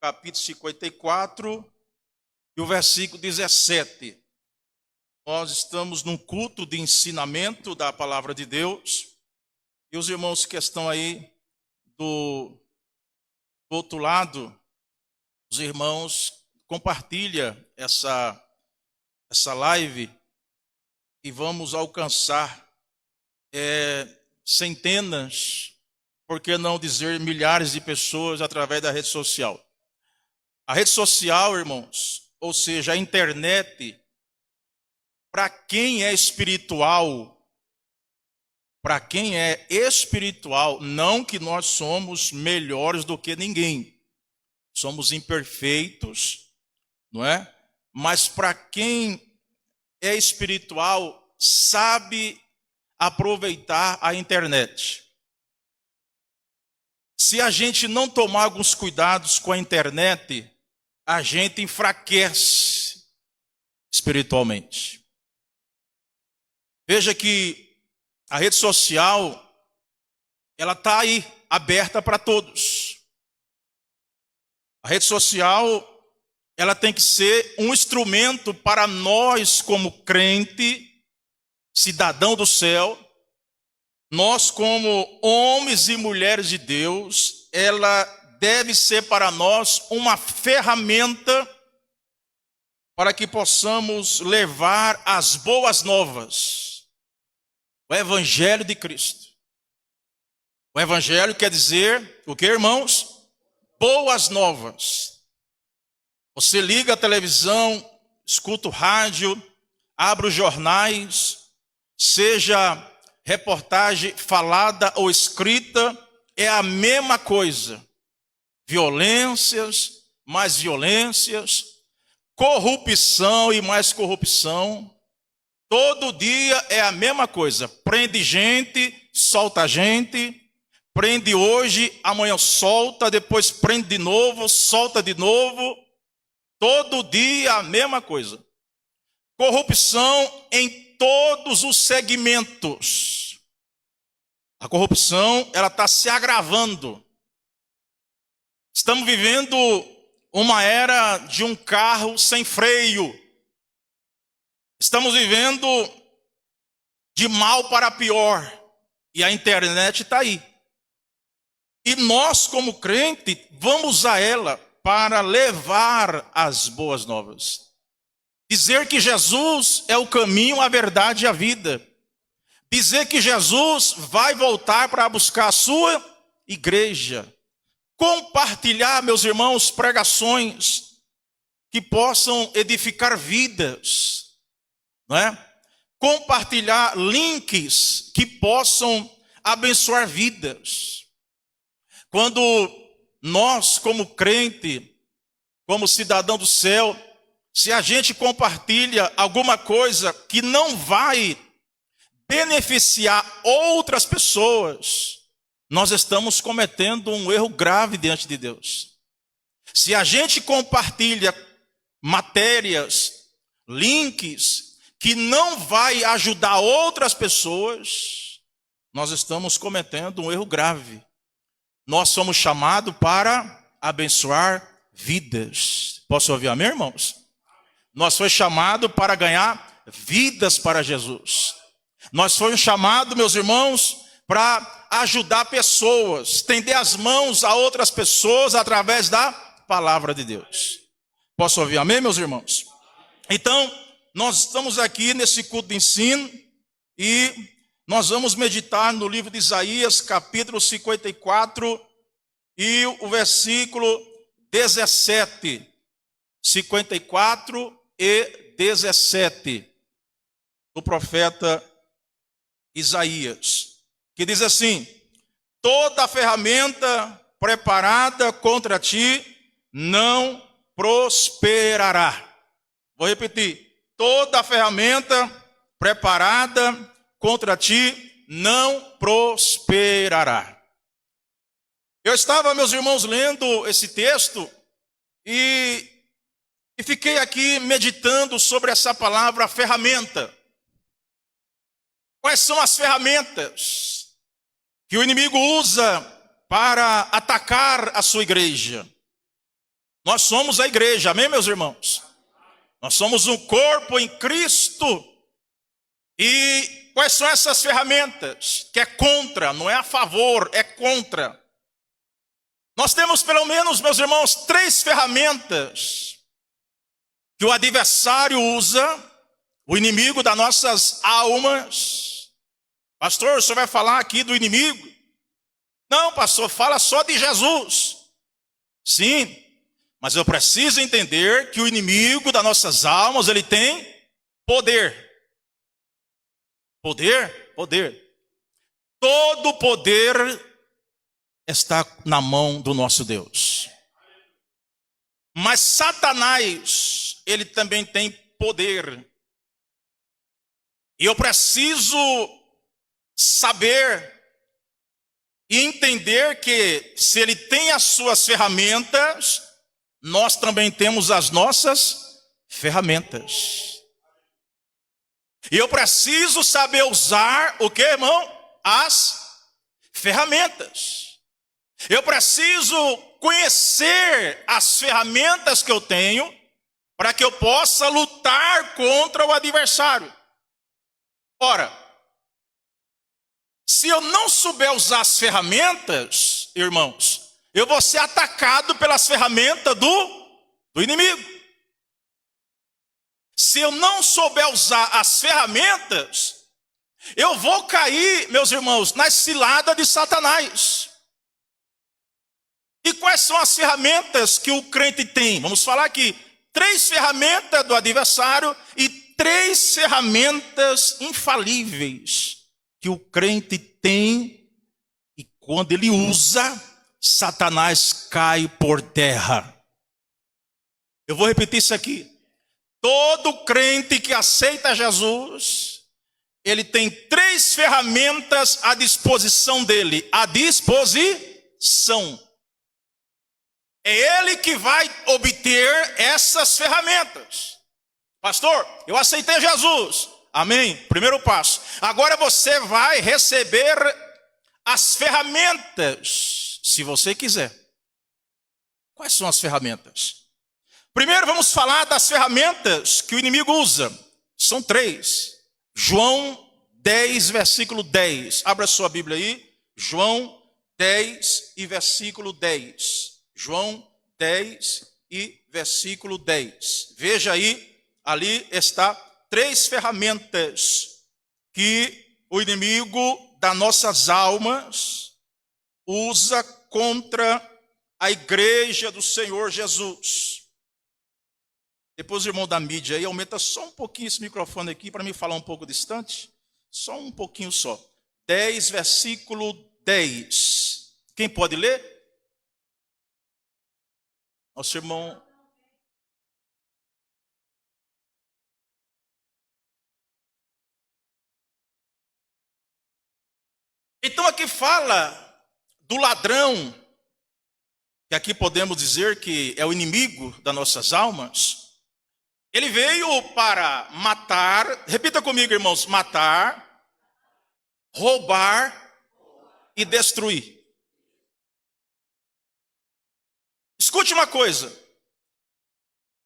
capítulo 54 e o versículo 17. Nós estamos num culto de ensinamento da palavra de Deus. E os irmãos que estão aí do outro lado, os irmãos, compartilha essa live e vamos alcançar centenas, por que não dizer milhares de pessoas através da rede social. A rede social, irmãos, ou seja, a internet, para quem é espiritual, não que nós somos melhores do que ninguém, somos imperfeitos, não é? Mas para quem é espiritual, sabe aproveitar a internet. Se a gente não tomar alguns cuidados com a internet, a gente enfraquece espiritualmente. Veja que a rede social, ela está aí, aberta para todos. A rede social, ela tem que ser um instrumento para nós como crente, cidadão do céu, nós como homens e mulheres de Deus, ela deve ser para nós uma ferramenta para que possamos levar as boas novas, o Evangelho de Cristo. O Evangelho quer dizer o que, irmãos? Boas novas. Você liga a televisão, escuta o rádio, abre os jornais, seja reportagem falada ou escrita, é a mesma coisa. Violências, mais violências, corrupção e mais corrupção. Todo dia é a mesma coisa. Prende gente, solta gente, prende hoje, amanhã solta, depois prende de novo, solta de novo. Todo dia a mesma coisa. Corrupção em todos os segmentos. A corrupção, ela está se agravando. Estamos vivendo uma era de um carro sem freio. Estamos vivendo de mal para pior. E a internet está aí. E nós, como crente, vamos usar ela para levar as boas novas. Dizer que Jesus é o caminho, a verdade e a vida. Dizer que Jesus vai voltar para buscar a sua igreja. Compartilhar, meus irmãos, pregações que possam edificar vidas, não é? Compartilhar links que possam abençoar vidas. Quando nós, como crente, como cidadão do céu, se a gente compartilha alguma coisa que não vai beneficiar outras pessoas, nós estamos cometendo um erro grave diante de Deus. Se a gente compartilha matérias, links, que não vai ajudar outras pessoas, nós estamos cometendo um erro grave. Nós somos chamados para abençoar vidas. Posso ouvir amém, irmãos? Nós fomos chamados para ganhar vidas para Jesus. Nós fomos chamados, meus irmãos, para ajudar pessoas, estender as mãos a outras pessoas através da palavra de Deus. Posso ouvir amém, meus irmãos? Então, nós estamos aqui nesse culto de ensino e nós vamos meditar no livro de Isaías, capítulo 54 e o versículo 17. 54 e 17 do profeta Isaías, que diz assim: toda ferramenta preparada contra ti não prosperará. Vou repetir: toda ferramenta preparada contra ti não prosperará. Eu estava, meus irmãos, lendo esse texto e fiquei aqui meditando sobre essa palavra ferramenta. Quais são as ferramentas que o inimigo usa para atacar a sua igreja? Nós somos a igreja, amém, meus irmãos? Nós somos um corpo em Cristo. E quais são essas ferramentas? Que é contra, não é a favor, é contra. Nós temos pelo menos, meus irmãos, 3 ferramentas que o adversário usa, o inimigo das nossas almas. Pastor, o senhor vai falar aqui do inimigo? Não, pastor, fala só de Jesus. Sim, mas eu preciso entender que o inimigo das nossas almas, ele tem poder. Poder? Poder. Todo poder está na mão do nosso Deus. Mas Satanás, ele também tem poder. E eu preciso saber e entender que se ele tem as suas ferramentas, nós também temos as nossas ferramentas. E eu preciso saber usar o que, irmão? As ferramentas. Eu preciso conhecer as ferramentas que eu tenho para que eu possa lutar contra o adversário. Ora, se eu não souber usar as ferramentas, irmãos, eu vou ser atacado pelas ferramentas do inimigo. Se eu não souber usar as ferramentas, eu vou cair, meus irmãos, na cilada de Satanás. E quais são as ferramentas que o crente tem? Vamos falar aqui. 3 ferramentas do adversário e 3 ferramentas infalíveis que o crente tem, e quando ele usa, Satanás cai por terra. Eu vou repetir isso aqui. Todo crente que aceita Jesus, ele tem 3 ferramentas à disposição dele. À disposição. É ele que vai obter essas ferramentas. Pastor, eu aceitei Jesus. Amém? Primeiro passo. Agora você vai receber as ferramentas, se você quiser. Quais são as ferramentas? Primeiro vamos falar das ferramentas que o inimigo usa. São 3. João 10, versículo 10. Abra sua Bíblia aí. João 10 e versículo 10. João 10 e versículo 10. Veja aí, ali está 3 ferramentas que o inimigo das nossas almas usa contra a igreja do Senhor Jesus. Depois o irmão da mídia aí, aumenta só um pouquinho esse microfone aqui para me falar um pouco distante. Só um pouquinho só. 10, versículo 10. Quem pode ler? Nosso irmão... Então aqui fala do ladrão, que aqui podemos dizer que é o inimigo das nossas almas. Ele veio para matar, repita comigo, irmãos, matar, roubar e destruir. Escute uma coisa,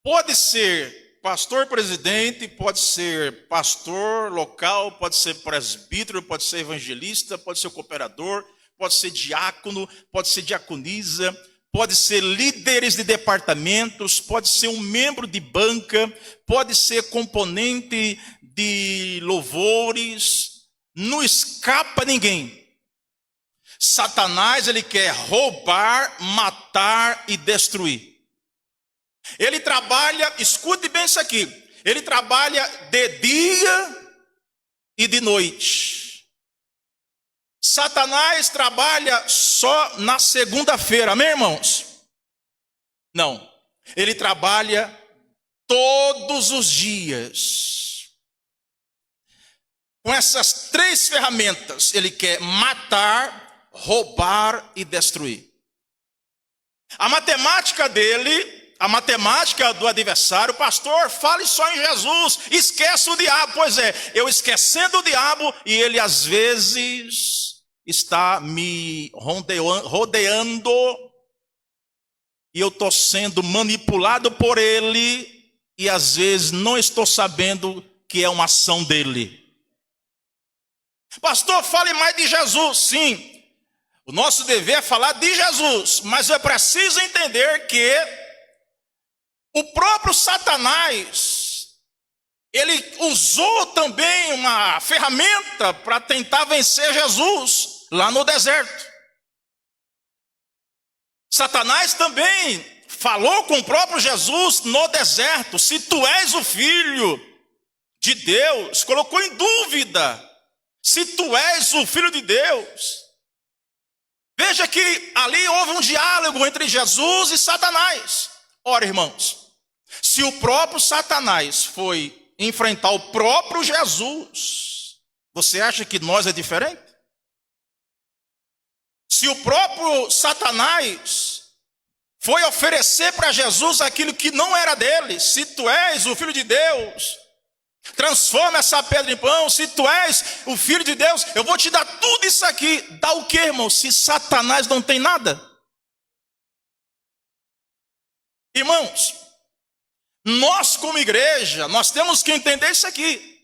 pode ser pastor presidente, pode ser pastor local, pode ser presbítero, pode ser evangelista, pode ser cooperador, pode ser diácono, pode ser diaconisa, pode ser líderes de departamentos, pode ser um membro de banca, pode ser componente de louvores, não escapa ninguém. Satanás, ele quer roubar, matar e destruir. Ele trabalha, escute bem isso aqui, ele trabalha de dia e de noite. Satanás trabalha só na segunda-feira, amém, irmãos? Não, ele trabalha todos os dias. Com essas 3 ferramentas, ele quer matar, roubar e destruir. A matemática dele... A matemática do adversário, pastor, fale só em Jesus, esquece o diabo. Pois é, eu esquecendo o diabo e ele às vezes está me rodeando e eu estou sendo manipulado por ele e às vezes não estou sabendo que é uma ação dele. Pastor, fale mais de Jesus. Sim, o nosso dever é falar de Jesus, mas é preciso entender que o próprio Satanás, ele usou também uma ferramenta para tentar vencer Jesus lá no deserto. Satanás também falou com o próprio Jesus no deserto: se tu és o filho de Deus, colocou em dúvida se tu és o filho de Deus. Veja que ali houve um diálogo entre Jesus e Satanás. Ora, irmãos, se o próprio Satanás foi enfrentar o próprio Jesus, você acha que nós é diferente? Se o próprio Satanás foi oferecer para Jesus aquilo que não era dele: se tu és o filho de Deus, transforma essa pedra em pão. Se tu és o filho de Deus, eu vou te dar tudo isso aqui. Dá o quê, irmão, se Satanás não tem nada? Irmãos, nós como igreja, nós temos que entender isso aqui.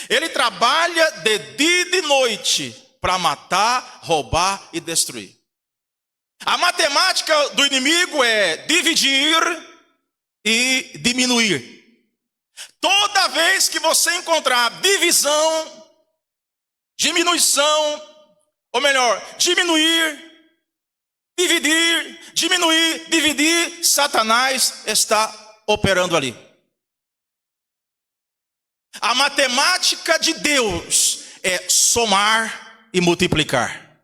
Ele trabalha de dia e de noite para matar, roubar e destruir. A matemática do inimigo é dividir e diminuir. Toda vez que você encontrar divisão, diminuição, ou melhor, diminuir, dividir, diminuir, dividir, Satanás está operando ali. A matemática de Deus é somar e multiplicar.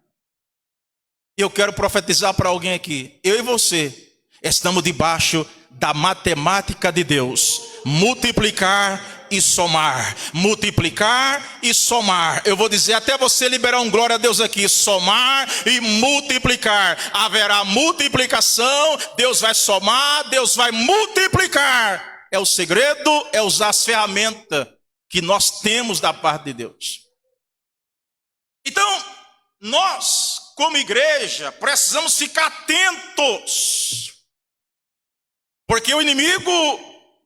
Eu quero profetizar para alguém aqui: eu e você estamos debaixo da matemática de Deus. Multiplicar e somar. Multiplicar e somar. Eu vou dizer até você liberar um glória a Deus aqui: somar e multiplicar. Haverá multiplicação, Deus vai somar, Deus vai multiplicar. É o segredo, é usar as ferramentas que nós temos da parte de Deus. Então, nós, como igreja, precisamos ficar atentos, porque o inimigo,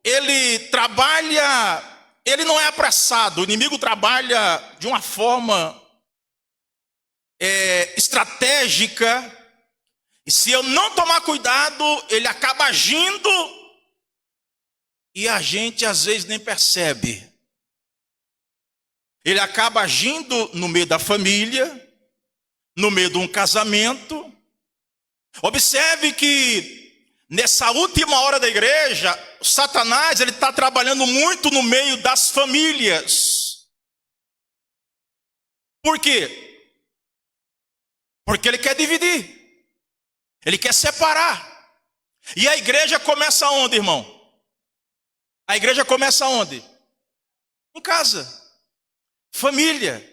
ele trabalha, ele não é apressado. O inimigo trabalha de uma forma estratégica, e se eu não tomar cuidado, ele acaba agindo e a gente às vezes nem percebe. Ele acaba agindo no meio da família, no meio de um casamento. Observe que nessa última hora da igreja, Satanás ele está trabalhando muito no meio das famílias. Por quê? Porque ele quer dividir, ele quer separar. E a igreja começa onde, irmão? A igreja começa onde? Em casa. Família.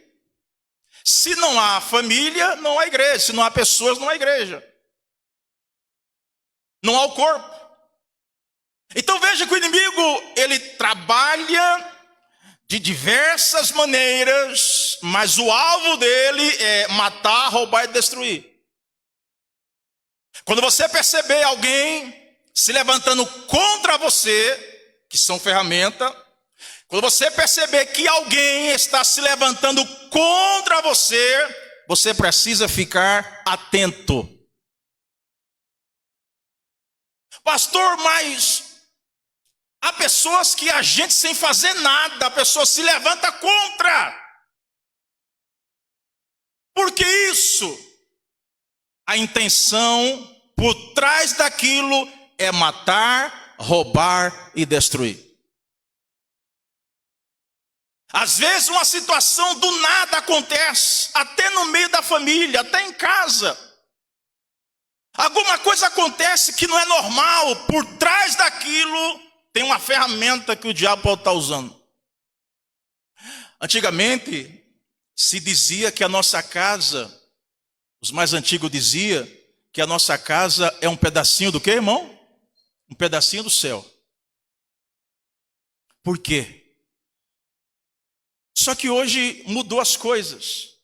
Se não há família, não há igreja. Se não há pessoas, não há igreja. Não há o corpo. Então veja que o inimigo, ele trabalha de diversas maneiras, mas o alvo dele é matar, roubar e destruir. Quando você perceber alguém se levantando contra você, que são ferramentas, quando você perceber que alguém está se levantando contra você, você precisa ficar atento. Pastor, mas há pessoas que a gente sem fazer nada, a pessoa se levanta contra. Por que isso? A intenção por trás daquilo é matar, roubar e destruir. Às vezes uma situação do nada acontece, até no meio da família, até em casa. Alguma coisa acontece que não é normal, por trás daquilo tem uma ferramenta que o diabo pode estar usando. Antigamente se dizia que a nossa casa, os mais antigos diziam que a nossa casa é um pedacinho do quê, irmão? Um pedacinho do céu. Por quê? Só que hoje mudou as coisas.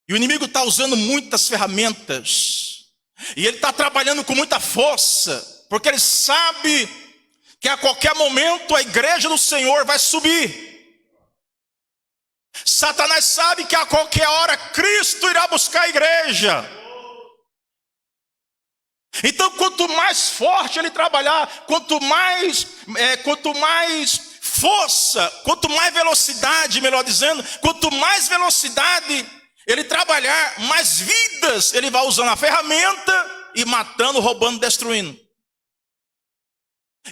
E o inimigo está usando muitas ferramentas. E ele está trabalhando com muita força, porque ele sabe que a qualquer momento a igreja do Senhor vai subir. Satanás sabe que a qualquer hora Cristo irá buscar a igreja. Então, quanto mais forte ele trabalhar, quanto mais força, quanto mais velocidade, melhor dizendo, quanto mais velocidade ele trabalhar, mais vidas ele vai usando a ferramenta e matando, roubando, destruindo.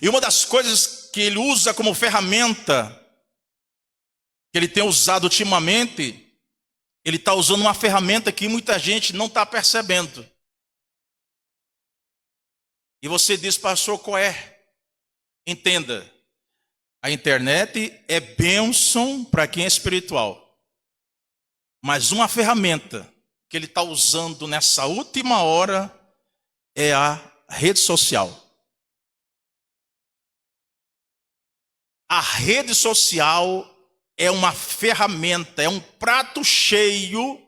E uma das coisas que ele usa como ferramenta, que ele tem usado ultimamente, ele está usando uma ferramenta que muita gente não está percebendo. E você diz, pastor, qual é? Entenda, a internet é bênção para quem é espiritual. Mas uma ferramenta que ele está usando nessa última hora é a rede social. A rede social é uma ferramenta, é um prato cheio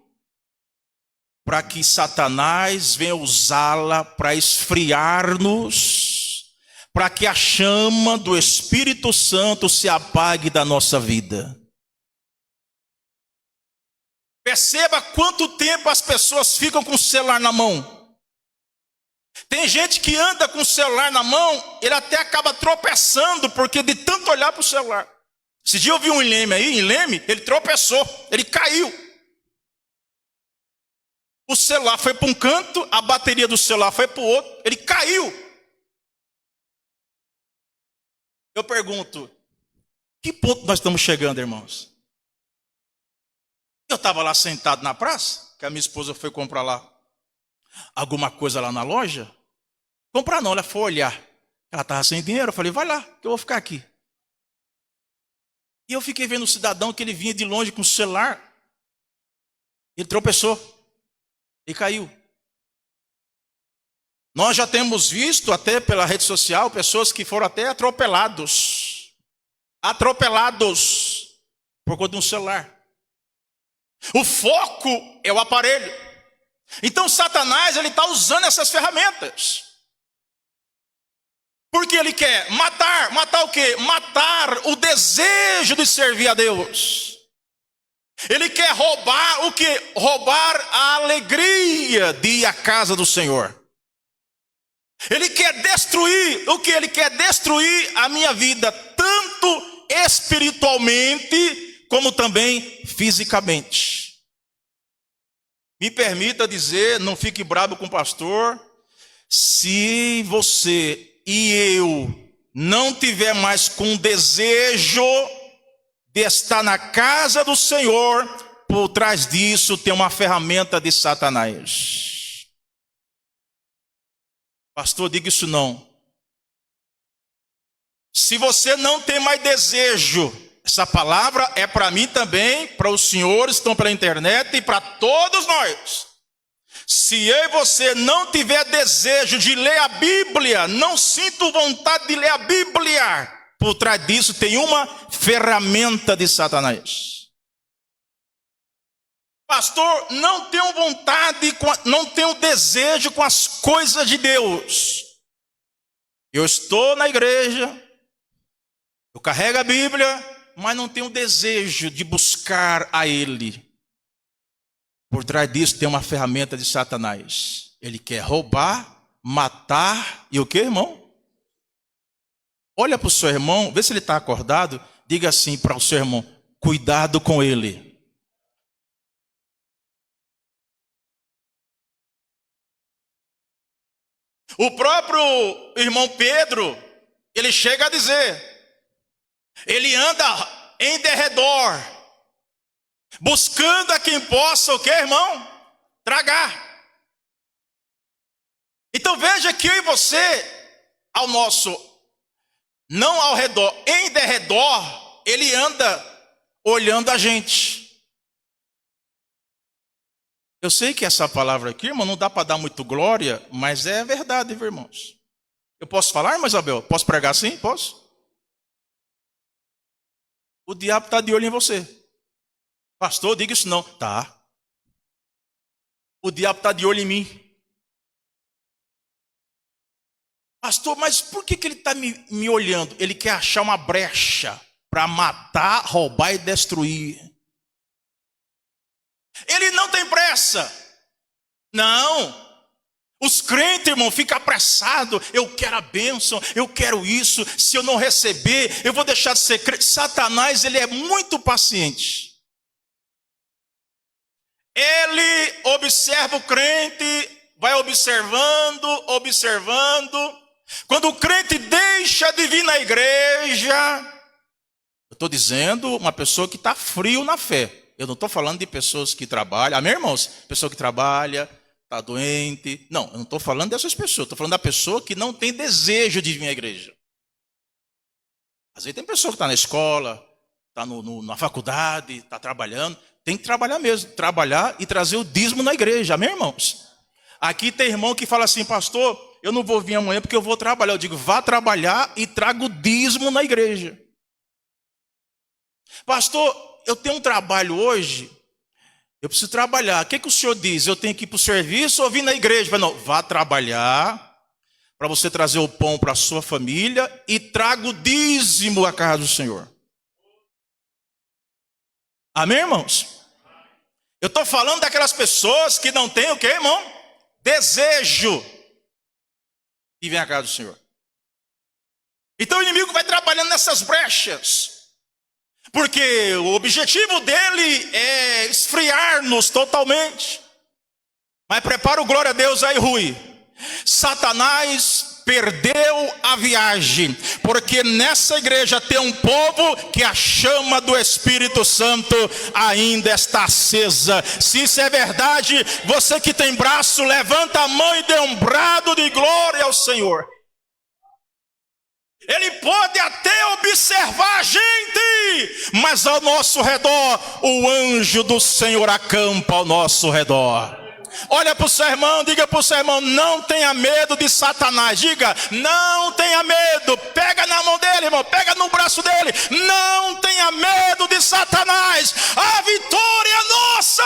para que Satanás venha usá-la para esfriar-nos, para que a chama do Espírito Santo se apague da nossa vida. Perceba quanto tempo as pessoas ficam com o celular na mão. Tem gente que anda com o celular na mão, ele até acaba tropeçando, porque de tanto olhar para o celular. Esse dia eu vi um em Leme, ele tropeçou, ele caiu. O celular foi para um canto, a bateria do celular foi para o outro, ele caiu. Eu pergunto, que ponto nós estamos chegando, irmãos? Eu estava lá sentado na praça, que a minha esposa foi comprar lá alguma coisa lá na loja. Comprar não, ela foi olhar. Ela estava sem dinheiro, eu falei, vai lá, que eu vou ficar aqui. E eu fiquei vendo o cidadão que ele vinha de longe com o celular. Ele tropeçou e caiu. Nós já temos visto até pela rede social pessoas que foram até atropelados por conta de um celular. O foco é o aparelho. Então Satanás ele está usando essas ferramentas. Porque ele quer matar o quê? Matar o desejo de servir a Deus. Ele quer roubar o quê? Roubar a alegria de ir à casa do Senhor. Ele quer destruir o que? Ele quer destruir a minha vida, tanto espiritualmente, como também fisicamente. Me permita dizer, não fique bravo com o pastor, se você e eu não tiver mais com desejo de estar na casa do Senhor, por trás disso tem uma ferramenta de Satanás. Pastor, diga isso não. Se você não tem mais desejo, essa palavra é para mim também, para os senhores que estão pela internet e para todos nós. Se eu e você não tiver desejo de ler a Bíblia, não sinto vontade de ler a Bíblia, por trás disso tem uma ferramenta de Satanás. Pastor, não tenho vontade, não tenho desejo com as coisas de Deus. Eu estou na igreja, eu carrego a Bíblia, mas não tenho desejo de buscar a Ele. Por trás disso tem uma ferramenta de Satanás. Ele quer roubar, matar e o que, irmão? Olha para o seu irmão, vê se ele está acordado. Diga assim para o seu irmão, cuidado com ele. O próprio irmão Pedro, ele chega a dizer, ele anda em derredor, buscando a quem possa, o que, irmão? Tragar. Então veja que eu e você, não ao redor, em derredor, ele anda olhando a gente. Eu sei que essa palavra aqui, irmão, não dá para dar muito glória, mas é verdade, viu, irmãos? Eu posso falar, irmã Isabel? Posso pregar assim? Posso? O diabo está de olho em você. Pastor, diga isso não. Tá. O diabo está de olho em mim. Pastor, mas por que ele está me olhando? Ele quer achar uma brecha para matar, roubar e destruir. Ele não tem pressa. Não. Os crentes, irmão, ficam apressados. Eu quero a bênção, eu quero isso. Se eu não receber, eu vou deixar de ser crente. Satanás, ele é muito paciente. Ele observa o crente, vai observando. Quando o crente deixa de vir na igreja, eu estou dizendo uma pessoa que está frio na fé. Eu não estou falando de pessoas que trabalham. Amém, irmãos? Pessoa que trabalha, está doente. Não, eu não estou falando dessas pessoas. Estou falando da pessoa que não tem desejo de vir à igreja. Às vezes tem pessoa que está na escola, está na faculdade, está trabalhando. Tem que trabalhar mesmo. Trabalhar e trazer o dízimo na igreja. Amém, irmãos? Aqui tem irmão que fala assim, pastor, eu não vou vir amanhã porque eu vou trabalhar. Eu digo, vá trabalhar e traga o dízimo na igreja. Pastor, eu tenho um trabalho hoje, eu preciso trabalhar. O que o senhor diz? Eu tenho que ir para o serviço ou vir na igreja? Não, vá trabalhar para você trazer o pão para a sua família e traga o dízimo à casa do Senhor. Amém, irmãos? Eu estou falando daquelas pessoas que não têm o quê, irmão? Desejo de vir à casa do Senhor. Então o inimigo vai trabalhando nessas brechas. Porque o objetivo dele é esfriar-nos totalmente. Mas prepara o glória a Deus aí, Rui. Satanás perdeu a viagem, porque nessa igreja tem um povo que a chama do Espírito Santo ainda está acesa. Se isso é verdade, você que tem braço, levanta a mão e dê um brado de glória ao Senhor. Ele pode até observar a gente, mas ao nosso redor, o anjo do Senhor acampa ao nosso redor. Olha para o seu irmão, diga para o seu irmão, não tenha medo de Satanás. Diga, não tenha medo. Pega na mão dele, irmão, pega no braço dele. Não tenha medo de Satanás. A vitória é nossa.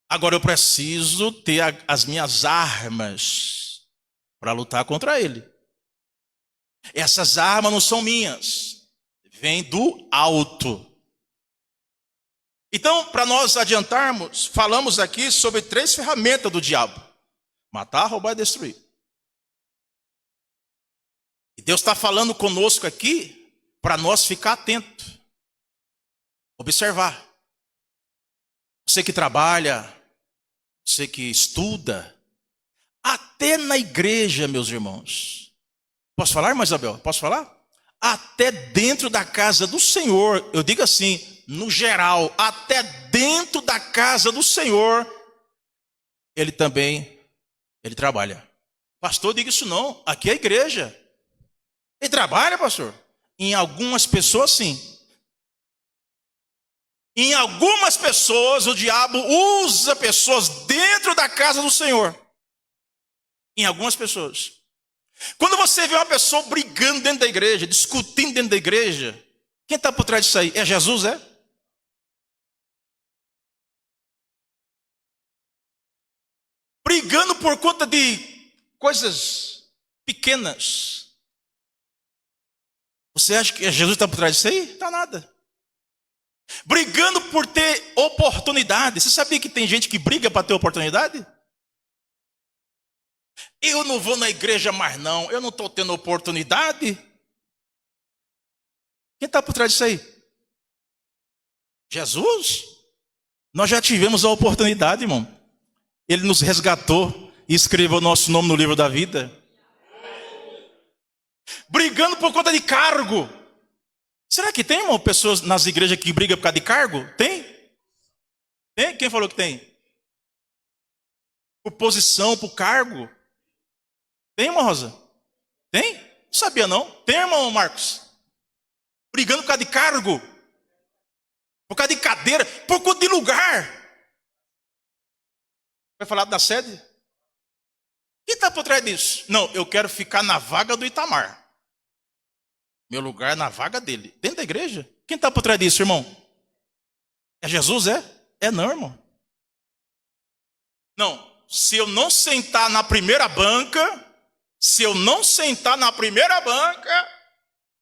Agora eu preciso ter as minhas armas para lutar contra ele. Essas armas não são minhas, vêm do alto. Então, para nós adiantarmos, falamos aqui sobre 3 ferramentas do diabo: matar, roubar e destruir. E Deus está falando conosco aqui para nós ficar atento, observar. Você que trabalha, você que estuda, até na igreja, meus irmãos. Posso falar, irmã Isabel? Posso falar? Até dentro da casa do Senhor, eu digo assim, no geral, até dentro da casa do Senhor, ele trabalha. Pastor, diga isso não, aqui é a igreja. Ele trabalha, pastor? Em algumas pessoas, sim. Em algumas pessoas, o diabo usa pessoas dentro da casa do Senhor. Em algumas pessoas. Quando você vê uma pessoa brigando dentro da igreja, discutindo dentro da igreja, quem está por trás disso aí? É Jesus, é? Brigando por conta de coisas pequenas. Você acha que Jesus está por trás disso aí? Está nada. Brigando por ter oportunidade. Você sabia que tem gente que briga para ter oportunidade? Eu não vou na igreja mais não, eu não estou tendo oportunidade. Quem está por trás disso aí? Jesus? Nós já tivemos a oportunidade, irmão. Ele nos resgatou e escreveu o nosso nome no livro da vida. Brigando por conta de cargo. Será que tem, irmão, pessoas nas igrejas que brigam por causa de cargo? Tem? Tem? Quem falou que tem? Por posição, por cargo. Tem, irmã Rosa? Tem? Não sabia não. Tem, irmão Marcos? Brigando por causa de cargo. Por causa de cadeira. Por conta de lugar. Vai falar da sede? Quem está por trás disso? Não, eu quero ficar na vaga do Itamar. Meu lugar é na vaga dele. Dentro da igreja? Quem está por trás disso, irmão? É Jesus, é? É não, irmão. Não, se eu não sentar na primeira banca,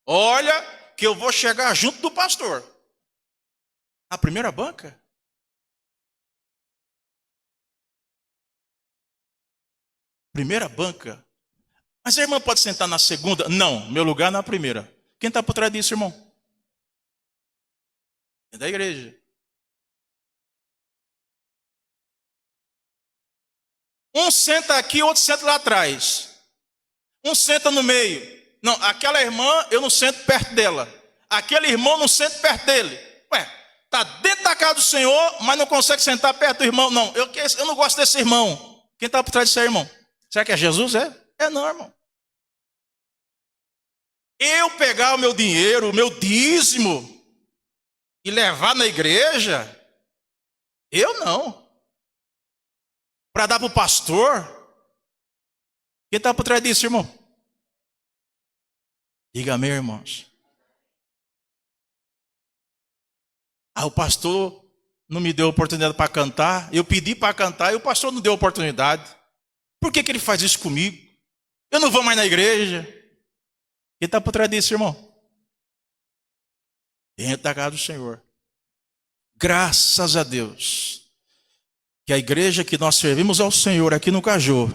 olha que eu vou chegar junto do pastor. Na primeira banca? Primeira banca? Mas a irmã pode sentar na segunda? Não, meu lugar é na primeira. Quem está por trás disso, irmão? É da igreja. Um senta aqui, outro senta lá atrás. Um senta no meio. Não, aquela irmã, eu não sento perto dela. Aquele irmão, não sento perto dele. Ué, está dentro da casa do Senhor, mas não consegue sentar perto do irmão. Não, eu não gosto desse irmão. Quem está por trás disso aí, irmão? Será que é Jesus? É não, irmão. Eu pegar o meu dinheiro, o meu dízimo, e levar na igreja, eu não. Para dar para o pastor. Quem está por trás disso, irmão? Diga amém, irmãos. O pastor não me deu oportunidade para cantar. Eu pedi para cantar e o pastor não deu oportunidade. Por que ele faz isso comigo? Eu não vou mais na igreja. Quem está por trás disso, irmão? Dentro da casa do Senhor. Graças a Deus que a igreja que nós servimos ao Senhor aqui no Caju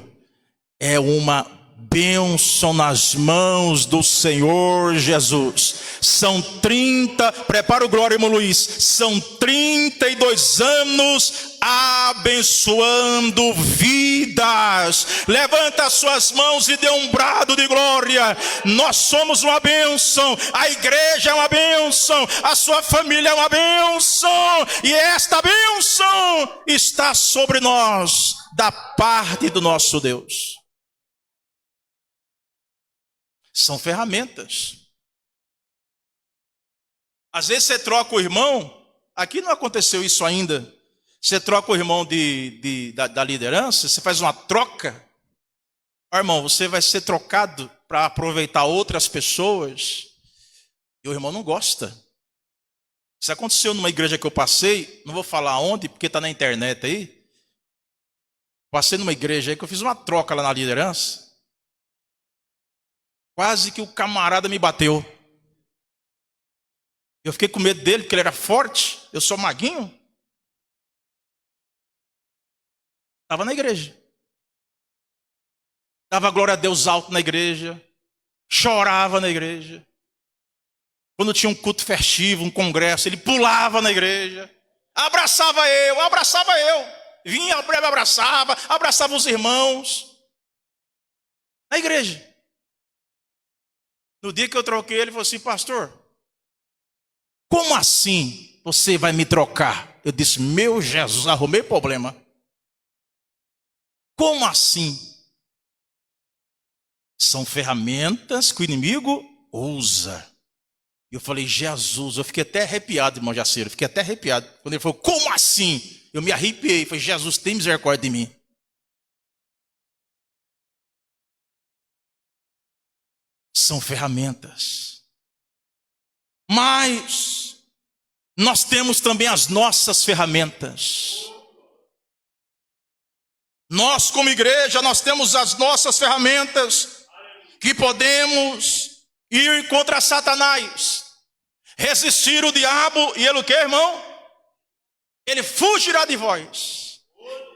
é uma bênção nas mãos do Senhor Jesus. São 30, prepara o glória, irmão Luiz, são 32 anos abençoando vidas. Levanta as suas mãos e dê um brado de glória. Nós somos uma bênção, a igreja é uma bênção, a sua família é uma bênção, e esta bênção está sobre nós, da parte do nosso Deus. São ferramentas. Às vezes você troca o irmão, aqui não aconteceu isso ainda, você troca o irmão da liderança, você faz uma troca, irmão, você vai ser trocado para aproveitar outras pessoas, e o irmão não gosta. Isso aconteceu numa igreja que eu passei, não vou falar onde, porque está na internet aí. Passei numa igreja aí que eu fiz uma troca lá na liderança. Quase que o camarada me bateu. Eu fiquei com medo dele, porque ele era forte. Eu sou maguinho. Estava na igreja. Dava glória a Deus alto na igreja. Chorava na igreja. Quando tinha um culto festivo, um congresso, ele pulava na igreja. Abraçava eu. Vinha, me abraçava os irmãos. Na igreja. No dia que eu troquei, ele falou assim: pastor, como assim você vai me trocar? Eu disse: meu Jesus, arrumei problema. Como assim? São ferramentas que o inimigo usa. Eu falei: Jesus, eu fiquei até arrepiado, irmão Jaceiro, fiquei até arrepiado. Quando ele falou: como assim? Eu me arrepiei, falei: Jesus, tem misericórdia de mim. São ferramentas. Mas nós temos também as nossas ferramentas. Nós, como igreja, nós temos as nossas ferramentas que podemos ir contra Satanás, resistir o diabo, e ele o que, irmão? Ele fugirá de vós.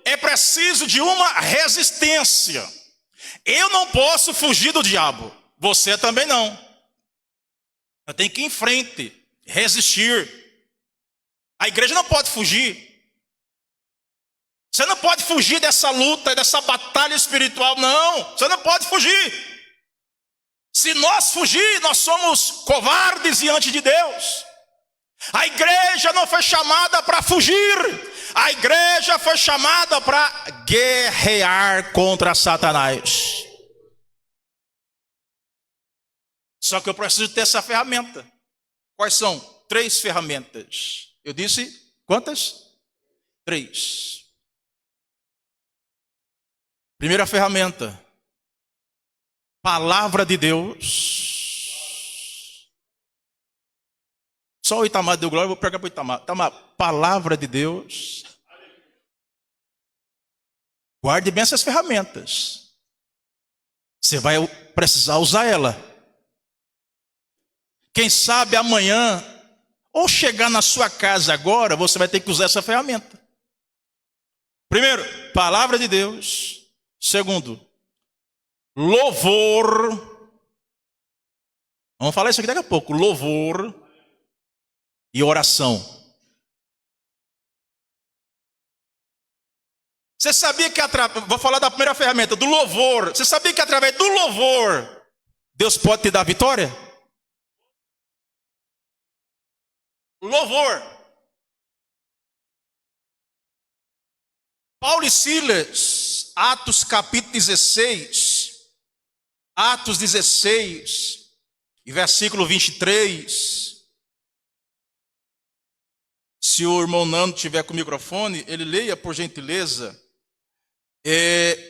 É preciso de uma resistência. Eu não posso fugir do diabo. Você também não. Eu tenho que ir em frente, resistir. A igreja não pode fugir. Você não pode fugir dessa luta, dessa batalha espiritual, não. Você não pode fugir. Se nós fugir, nós somos covardes diante de Deus. A igreja não foi chamada para fugir. A igreja foi chamada para guerrear contra Satanás. Só que eu preciso ter essa ferramenta. Quais são? 3 ferramentas. Eu disse quantas? 3. Primeira ferramenta: palavra de Deus. Só o Itamar deu glória, eu vou pregar para o Itamar. Itamar, palavra de Deus. Guarde bem essas ferramentas. Você vai precisar usar ela. Quem sabe amanhã, ou chegar na sua casa agora, você vai ter que usar essa ferramenta. Primeiro, palavra de Deus. Segundo, louvor. Vamos falar isso aqui daqui a pouco. Louvor e oração. Você sabia que vou falar da primeira ferramenta, do louvor. Você sabia que através do louvor Deus pode te dar vitória? Louvor. Paulo e Silas, Atos capítulo 16, Atos 16, e versículo 23. Se o irmão Nando tiver com o microfone, ele leia por gentileza.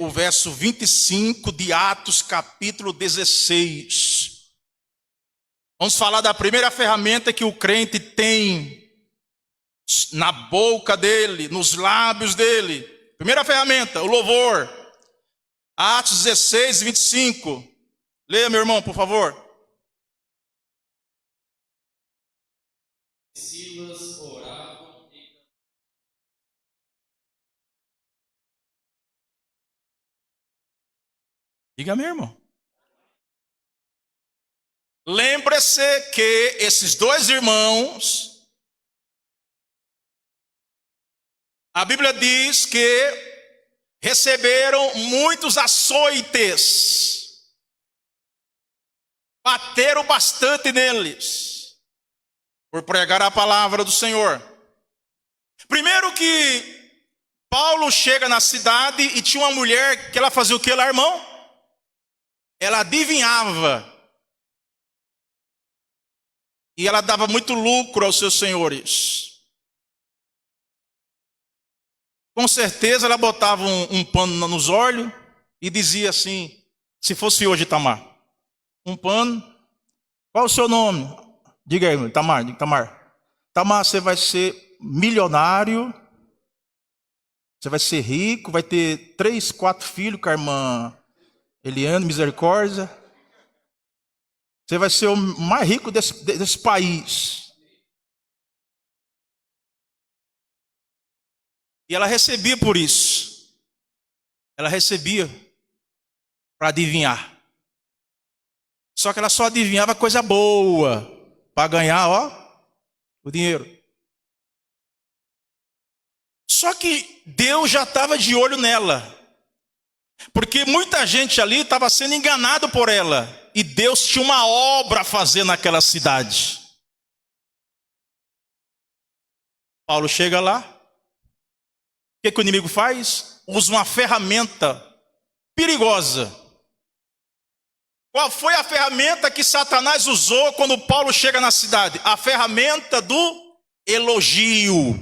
O verso 25 de Atos capítulo 16. Vamos falar da primeira ferramenta que o crente tem na boca dele, nos lábios dele. Primeira ferramenta, o louvor. Atos 16, 25. Leia, meu irmão, por favor. Silas oravam e... Diga, meu irmão. Lembre-se que esses dois irmãos, a Bíblia diz que receberam muitos açoites, bateram bastante neles, por pregar a palavra do Senhor. Primeiro que Paulo chega na cidade e tinha uma mulher que ela fazia o que lá, irmão? Ela adivinhava. E ela dava muito lucro aos seus senhores. Com certeza ela botava um pano nos olhos e dizia assim, se fosse hoje, Tamar, um pano, qual o seu nome? Diga aí, Tamar, Tamar. Tamar, você vai ser milionário, você vai ser rico, vai ter 3, 4 filhos com a irmã Eliane, misericórdia. Você vai ser o mais rico desse país. E ela recebia por isso. Ela recebia para adivinhar. Só que ela só adivinhava coisa boa para ganhar, ó, o dinheiro. Só que Deus já estava de olho nela. Porque muita gente ali estava sendo enganado por ela. E Deus tinha uma obra a fazer naquela cidade. Paulo chega lá. O que o inimigo faz? Usa uma ferramenta perigosa. Qual foi a ferramenta que Satanás usou quando Paulo chega na cidade? A ferramenta do elogio.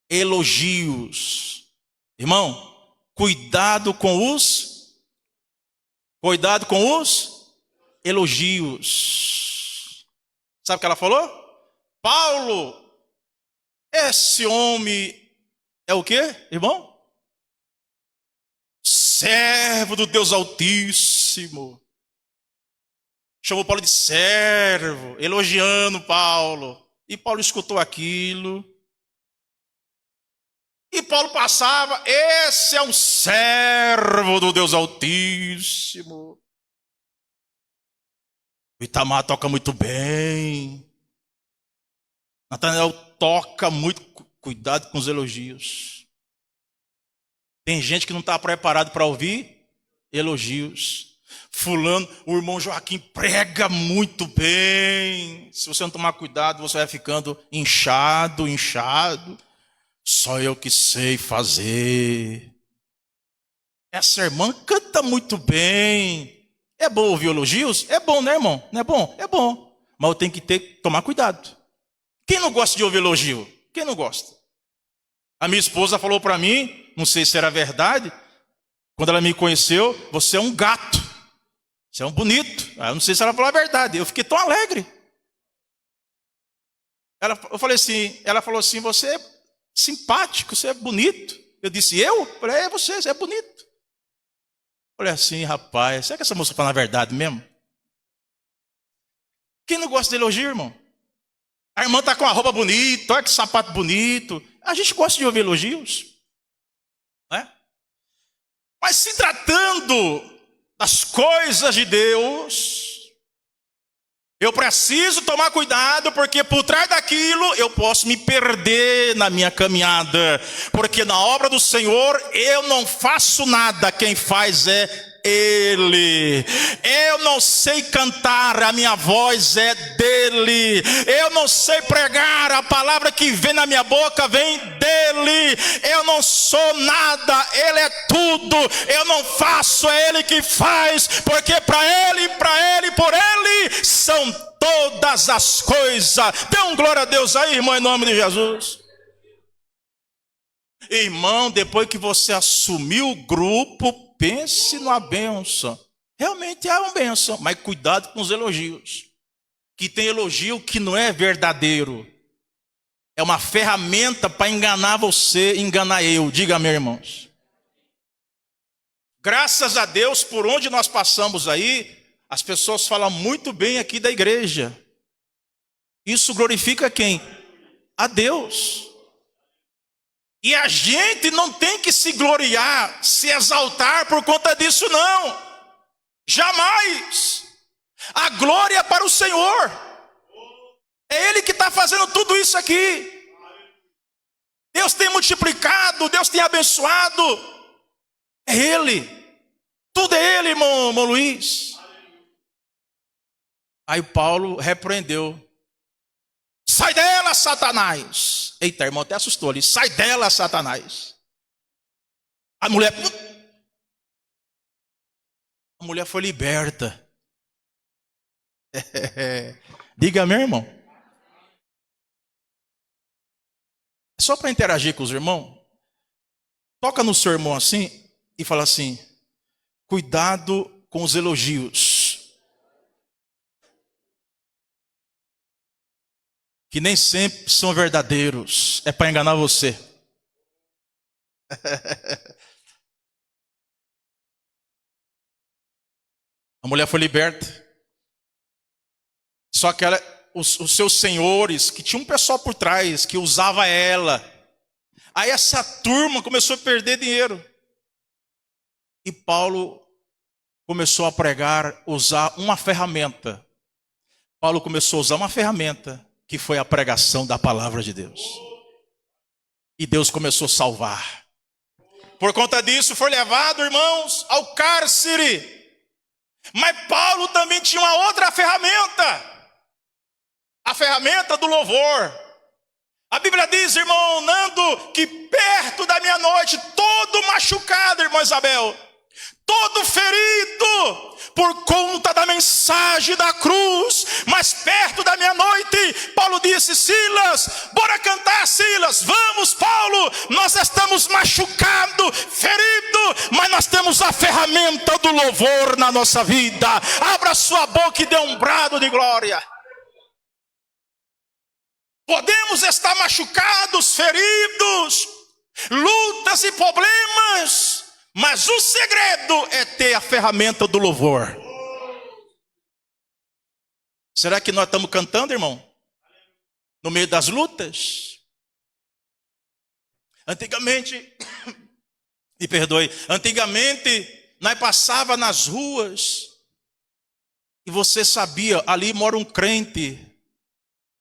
Elogios. Irmão, cuidado com os elogios. Sabe o que ela falou? Paulo, esse homem é o quê, irmão? Servo do Deus Altíssimo. Chamou Paulo de servo, elogiando Paulo. E Paulo escutou aquilo. E Paulo passava, esse é um servo do Deus Altíssimo. O Itamar toca muito bem. Natanael toca muito, cuidado com os elogios. Tem gente que não está preparado para ouvir elogios. Fulano, o irmão Joaquim prega muito bem. Se você não tomar cuidado, você vai ficando inchado. Só eu que sei fazer. Essa irmã canta muito bem. É bom ouvir elogios? É bom, né, irmão? Não é bom? É bom. Mas eu tenho que tomar cuidado. Quem não gosta de ouvir elogio? Quem não gosta? A minha esposa falou para mim, não sei se era verdade, quando ela me conheceu, você é um gato. Você é um bonito. Eu não sei se ela falou a verdade. Eu fiquei tão alegre. Ela falou assim, você simpático, você é bonito. Eu disse, eu? Falei, é você é bonito. Falei assim, rapaz, será que essa moça fala a verdade mesmo? Quem não gosta de elogio, irmão? A irmã está com a roupa bonita, olha que sapato bonito. A gente gosta de ouvir elogios, né? Mas se tratando das coisas de Deus, eu preciso tomar cuidado, porque por trás daquilo eu posso me perder na minha caminhada. Porque na obra do Senhor eu não faço nada, quem faz é Ele. Eu não sei cantar, a minha voz é dele. Eu não sei pregar, a palavra que vem na minha boca vem dele. Eu não sou nada, ele é tudo. Eu não faço, é ele que faz. Porque para ele, por ele são todas as coisas. Dê um glória a Deus aí, irmão, em nome de Jesus. Irmão, depois que você assumiu o grupo, pense numa bênção. Realmente é uma bênção, mas cuidado com os elogios. Que tem elogio que não é verdadeiro. É uma ferramenta para enganar você, enganar eu. Diga, meus irmãos. Graças a Deus, por onde nós passamos aí, as pessoas falam muito bem aqui da igreja. Isso glorifica quem? A Deus. E a gente não tem que se gloriar, se exaltar por conta disso, não. Jamais. A glória é para o Senhor. É Ele que está fazendo tudo isso aqui. Deus tem multiplicado, Deus tem abençoado. É Ele. Tudo é Ele, irmão Luiz. Aí Paulo repreendeu. Sai dela, Satanás. Eita, irmão, até assustou ali. Sai dela, Satanás. A mulher foi liberta. Diga, meu irmão. Só para interagir com os irmãos. Toca no seu irmão assim e fala assim: cuidado com os elogios. Que nem sempre são verdadeiros. É para enganar você. A mulher foi liberta. Só que os seus senhores, que tinha um pessoal por trás, que usava ela. Aí essa turma começou a perder dinheiro. E Paulo começou a pregar, usar uma ferramenta. Paulo começou a usar uma ferramenta, que foi a pregação da palavra de Deus. E Deus começou a salvar. Por conta disso foi levado, irmãos, ao cárcere. Mas Paulo também tinha uma outra ferramenta. A ferramenta do louvor. A Bíblia diz, irmão Nando, que perto da meia-noite, todo machucado, irmão Isabel, todo ferido por conta da mensagem da cruz, mas perto da meia-noite, Paulo disse: Silas, bora cantar, Silas, vamos, Paulo, nós estamos machucados, feridos, mas nós temos a ferramenta do louvor na nossa vida. Abra sua boca e dê um brado de glória. Podemos estar machucados, feridos, lutas e problemas, mas o segredo é ter a ferramenta do louvor. Será que nós estamos cantando, irmão? No meio das lutas? Antigamente, me perdoe, antigamente nós passava nas ruas e você sabia, ali mora um crente.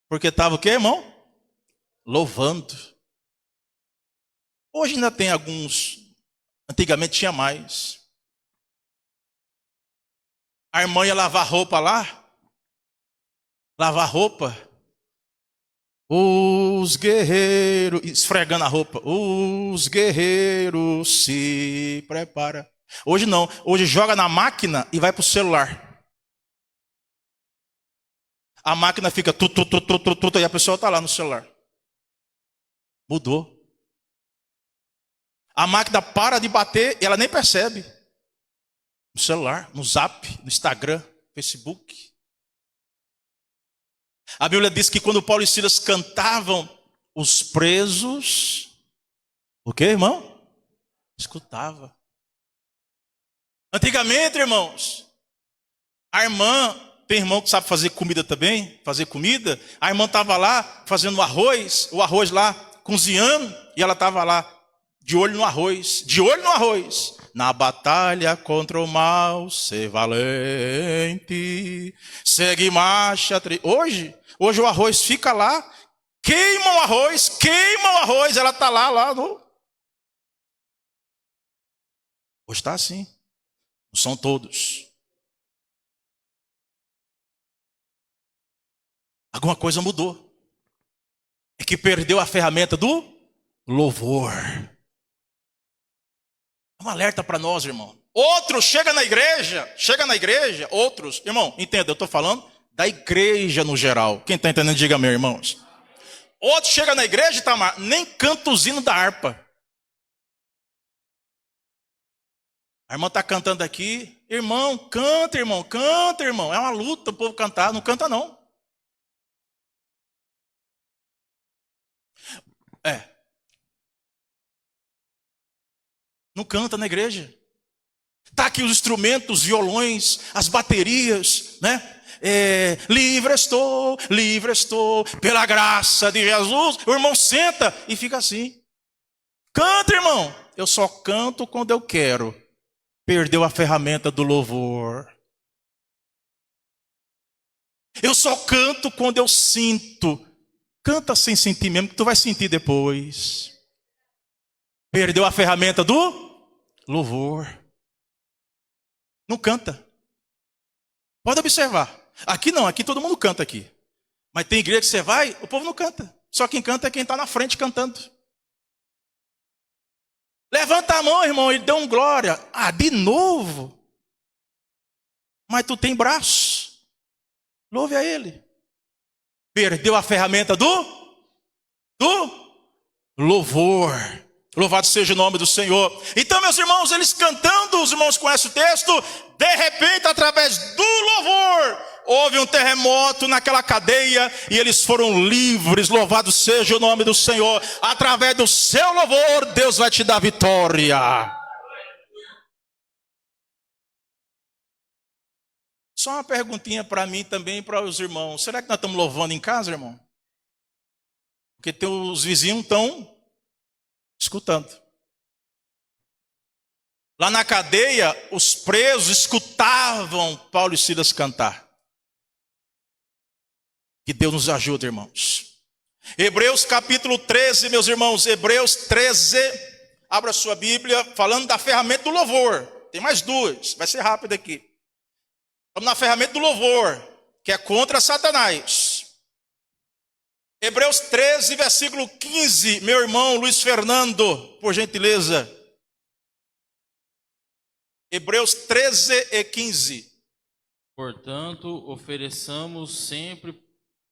Porque estava o quê, irmão? Louvando. Hoje ainda tem alguns. Antigamente tinha mais. A irmã ia lavar roupa lá. Lavar roupa. Os guerreiros. Esfregando a roupa. Os guerreiros se preparam. Hoje não. Hoje joga na máquina e vai para o celular. A máquina fica e a pessoa está lá no celular. Mudou. A máquina para de bater e ela nem percebe. No celular, no Zap, no Instagram, Facebook. A Bíblia diz que quando Paulo e Silas cantavam, os presos, o que, irmão? Escutava. Antigamente, irmãos, a irmã, tem irmão que sabe fazer comida também, fazer comida, a irmã estava lá fazendo o arroz lá, cozinhando, e ela estava lá, de olho no arroz. Na batalha contra o mal, ser valente, segue marcha. Hoje o arroz fica lá, queima o arroz, ela está lá. Hoje está assim, não são todos. Alguma coisa mudou. É que perdeu a ferramenta do louvor. É um alerta para nós, irmão. Outros chega na igreja, outros, irmão, entenda, eu estou falando da igreja no geral. Quem está entendendo, diga amém, irmãos. Outros chega na igreja, Itamar, nem canta os hinos da harpa. A irmã está cantando aqui, irmão, canta, irmão. É uma luta o povo cantar, não canta não. Não canta na igreja. Está aqui os instrumentos, os violões, as baterias, né? Livre estou, pela graça de Jesus. O irmão senta e fica assim. Canta, irmão. Eu só canto quando eu quero. Perdeu a ferramenta do louvor. Eu só canto quando eu sinto. Canta sem sentir mesmo, que tu vai sentir depois. Perdeu a ferramenta do louvor. Não canta. Pode observar. Aqui não, aqui todo mundo canta aqui. Mas tem igreja que você vai, o povo não canta. Só quem canta é quem está na frente cantando. Levanta a mão, irmão, ele deu um glória. Ah, de novo? Mas tu tem braço. Louve a ele. Perdeu a ferramenta do louvor. Louvado seja o nome do Senhor. Então, meus irmãos, eles cantando, os irmãos conhecem o texto, de repente, através do louvor, houve um terremoto naquela cadeia e eles foram livres. Louvado seja o nome do Senhor. Através do seu louvor, Deus vai te dar vitória. Só uma perguntinha para mim também e para os irmãos. Será que nós estamos louvando em casa, irmão? Porque os vizinhos estão escutando. Lá na cadeia, os presos escutavam Paulo e Silas cantar. Que Deus nos ajude, irmãos. Hebreus capítulo 13, meus irmãos. Hebreus 13. Abra sua Bíblia, falando da ferramenta do louvor. Tem mais duas, vai ser rápido aqui. Estamos na ferramenta do louvor, que é contra Satanás. Hebreus 13, versículo 15, meu irmão Luiz Fernando, por gentileza. Hebreus 13 e 15. Portanto, ofereçamos sempre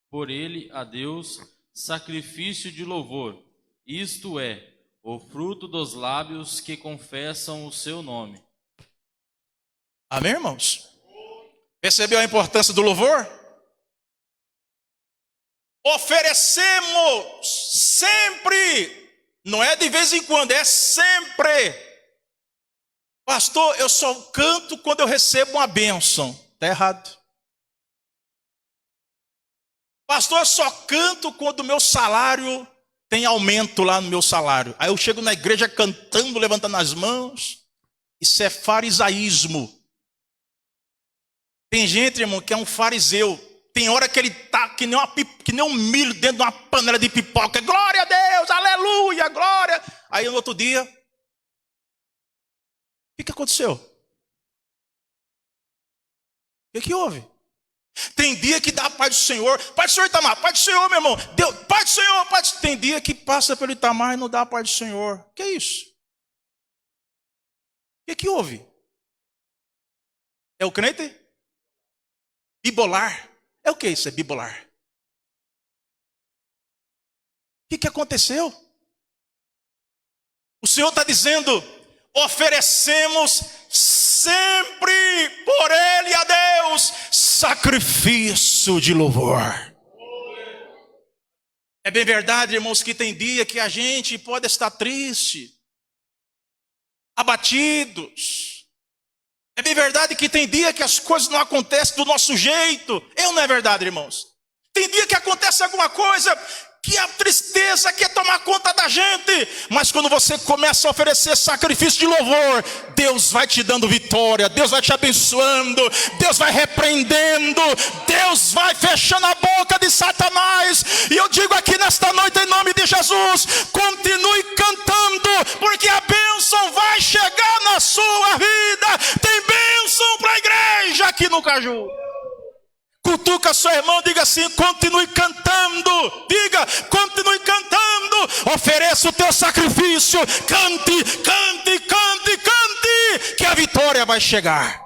por ele a Deus sacrifício de louvor, isto é, o fruto dos lábios que confessam o seu nome. Amém, irmãos? Percebeu a importância do louvor? Oferecemos sempre, não é de vez em quando, é sempre. Pastor, eu só canto quando eu recebo uma bênção. Está errado. Pastor, eu só canto quando o meu salário tem aumento lá no meu salário. Aí eu chego na igreja cantando, levantando as mãos. Isso é farisaísmo. Tem gente, irmão, que é um fariseu. Tem hora que ele está que nem um milho dentro de uma panela de pipoca. Glória a Deus, aleluia, glória. Aí no outro dia, o que aconteceu? O que houve? Tem dia que dá a paz do Senhor. Paz do Senhor, Itamar, paz do Senhor, meu irmão. Deus, paz do Senhor, paz do... Tem dia que passa pelo Itamar e não dá a paz do Senhor. O que é isso? O que houve? É o crente? Bipolar. É o que isso? É bipolar. O que aconteceu? O Senhor está dizendo, oferecemos sempre por Ele a Deus sacrifício de louvor. É bem verdade, irmãos, que tem dia que a gente pode estar triste, abatidos. É bem verdade que tem dia que as coisas não acontecem do nosso jeito. Não é verdade, irmãos? Tem dia que acontece alguma coisa que a tristeza quer tomar conta da gente. Mas quando você começa a oferecer sacrifício de louvor, Deus vai te dando vitória, Deus vai te abençoando, Deus vai repreendendo, Deus vai fechando a boca de Satanás. E eu digo aqui nesta noite, em nome de Jesus, continue cantando, porque a bênção vai chegar na sua vida. Tem bênção para a igreja aqui no Caju. Cutuca seu irmão, diga assim: continue cantando. Diga: continue cantando. Ofereça o teu sacrifício. Cante, cante, cante, cante, que a vitória vai chegar.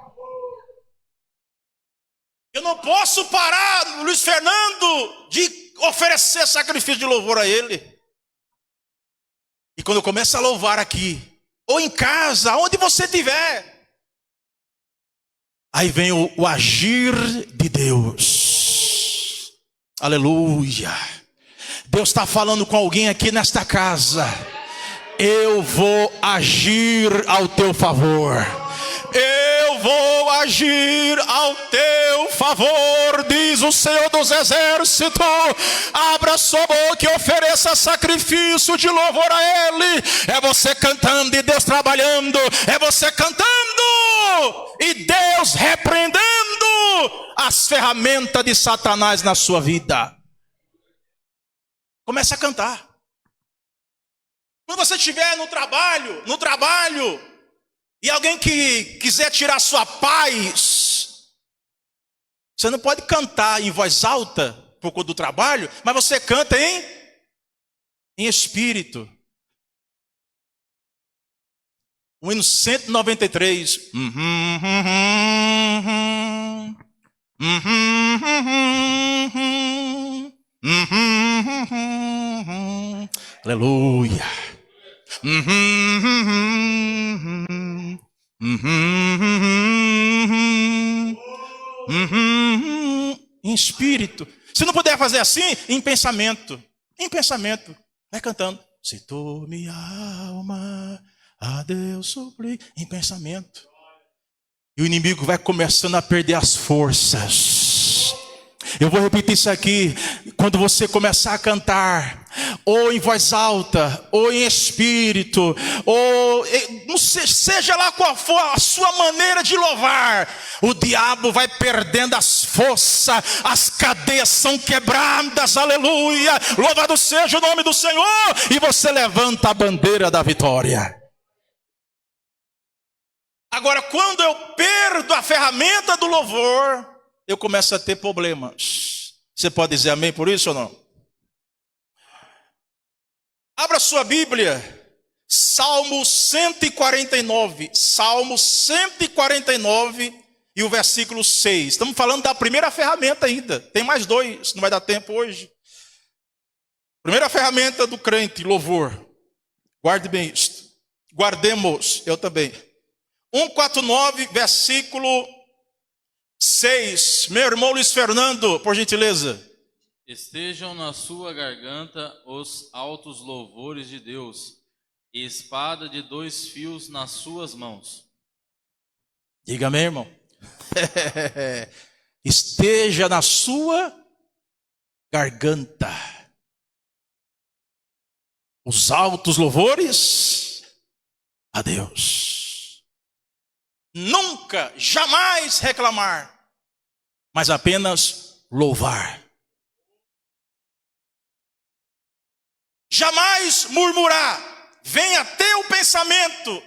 Eu não posso parar, Luiz Fernando, de oferecer sacrifício de louvor a Ele. E quando eu começo a louvar aqui, ou em casa, onde você estiver, aí vem o agir de Deus. Aleluia. Deus está falando com alguém aqui nesta casa. Eu vou agir ao teu favor. Eu vou agir ao teu favor, diz o Senhor dos Exércitos. Abra sua boca e ofereça sacrifício de louvor a Ele. É você cantando e Deus trabalhando. É você cantando e Deus repreendendo as ferramentas de Satanás na sua vida. Comece a cantar. Quando você estiver no trabalho, e alguém que quiser tirar sua paz, você não pode cantar em voz alta por conta do trabalho, mas você canta em espírito. O hino 193. Aleluia. Em espírito. Se não puder fazer assim, em pensamento. Em pensamento. Vai cantando. Se tu minha alma a Deus suplica. Em pensamento. E o inimigo vai começando a perder as forças. Eu vou repetir isso aqui. Quando você começar a cantar, ou em voz alta, ou em espírito, ou não sei, seja lá qual for a sua maneira de louvar, o diabo vai perdendo as forças, as cadeias são quebradas, aleluia, louvado seja o nome do Senhor, e você levanta a bandeira da vitória. Agora, quando eu perdo a ferramenta do louvor, eu começo a ter problemas. Você pode dizer amém por isso ou não? Abra sua Bíblia, Salmo 149. Salmo 149 e o versículo 6. Estamos falando da primeira ferramenta ainda. Tem mais dois, não vai dar tempo hoje. Primeira ferramenta do crente, louvor. Guarde bem isto. Guardemos, eu também. 149, versículo 6. Meu irmão Luiz Fernando, por gentileza. Estejam na sua garganta os altos louvores de Deus, e espada de 2 fios nas suas mãos. Diga amém, irmão. Esteja na sua garganta os altos louvores a Deus. Nunca, jamais reclamar, mas apenas louvar. Jamais murmurar. Venha teu pensamento,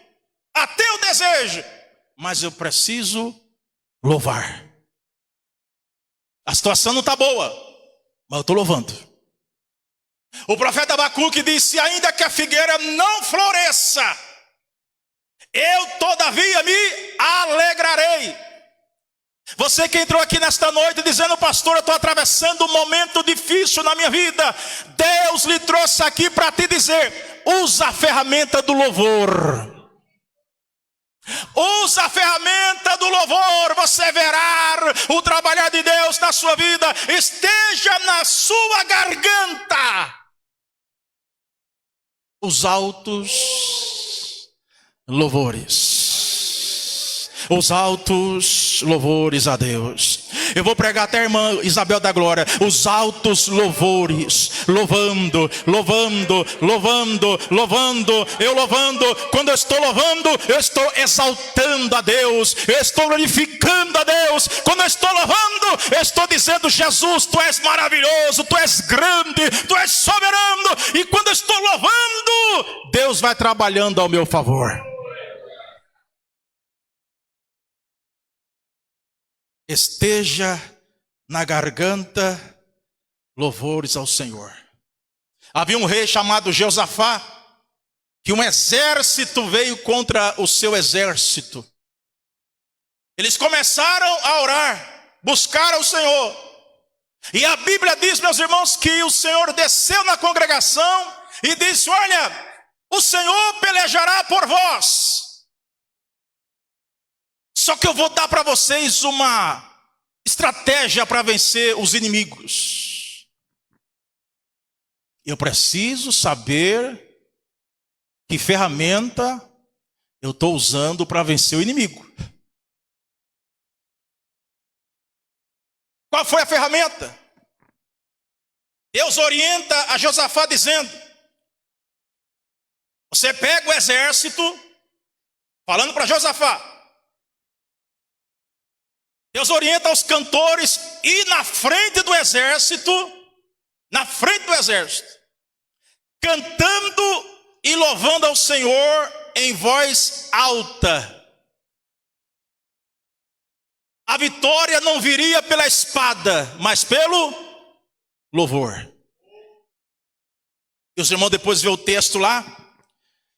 a teu desejo, mas eu preciso louvar. A situação não está boa, mas eu estou louvando. O profeta Abacuque disse: ainda que a figueira não floresça, eu todavia me alegrarei. Você que entrou aqui nesta noite dizendo: pastor, eu estou atravessando um momento difícil na minha vida. Deus lhe trouxe aqui para te dizer: usa a ferramenta do louvor. Usa a ferramenta do louvor. Você verá o trabalhar de Deus na sua vida. Esteja na sua garganta os altos louvores. Os altos louvores a Deus. Eu vou pregar até a irmã Isabel da Glória. Os altos louvores. Louvando, louvando, louvando, louvando. Eu louvando. Quando eu estou louvando, eu estou exaltando a Deus. Eu estou glorificando a Deus. Quando eu estou louvando, eu estou dizendo: Jesus, tu és maravilhoso, tu és grande, tu és soberano. E quando eu estou louvando, Deus vai trabalhando ao meu favor. Esteja na garganta louvores ao Senhor. Havia um rei chamado Josafá, que um exército veio contra o seu exército. Eles começaram a orar, buscar ao Senhor. E a Bíblia diz, meus irmãos, que o Senhor desceu na congregação e disse: olha, o Senhor pelejará por vós. Só que eu vou dar para vocês uma estratégia para vencer os inimigos. Eu preciso saber que ferramenta eu estou usando para vencer o inimigo. Qual foi a ferramenta? Deus orienta a Josafá dizendo: você pega o exército, falando para Josafá. Deus orienta os cantores e na frente do exército, cantando e louvando ao Senhor em voz alta. A vitória não viria pela espada, mas pelo louvor. E os irmãos depois vê o texto lá,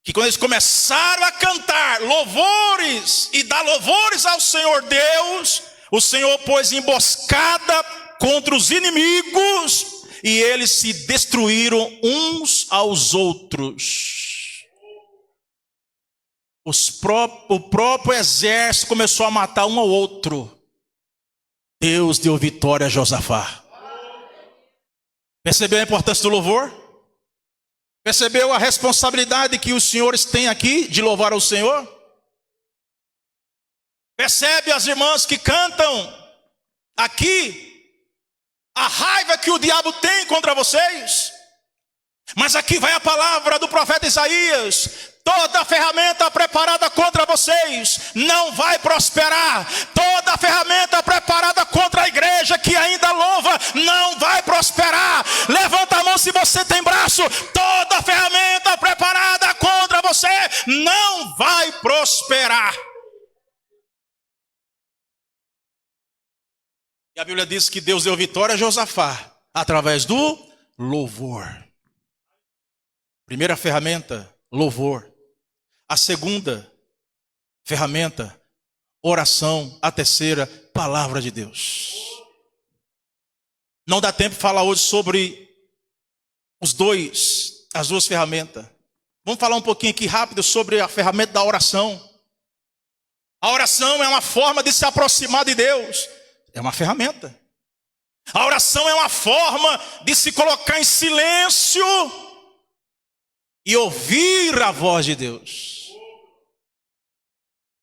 que quando eles começaram a cantar louvores e dar louvores ao Senhor Deus, o Senhor pôs emboscada contra os inimigos e eles se destruíram uns aos outros. O próprio exército começou a matar um ao outro. Deus deu vitória a Josafá. Percebeu a importância do louvor? Percebeu a responsabilidade que os senhores têm aqui de louvar ao Senhor? Percebe as irmãs que cantam aqui a raiva que o diabo tem contra vocês? Mas aqui vai a palavra do profeta Isaías: toda ferramenta preparada contra vocês não vai prosperar. Toda ferramenta preparada contra a igreja que ainda louva não vai prosperar. Levanta a mão se você tem braço. Toda ferramenta preparada contra você não vai prosperar. E a Bíblia diz que Deus deu vitória a Josafá através do louvor. Primeira ferramenta, louvor. A segunda ferramenta, oração. A terceira, palavra de Deus. Não dá tempo de falar hoje sobre as duas ferramentas. Vamos falar um pouquinho aqui rápido sobre a ferramenta da oração. A oração é uma forma de se aproximar de Deus. É uma ferramenta. A oração é uma forma de se colocar em silêncio e ouvir a voz de Deus.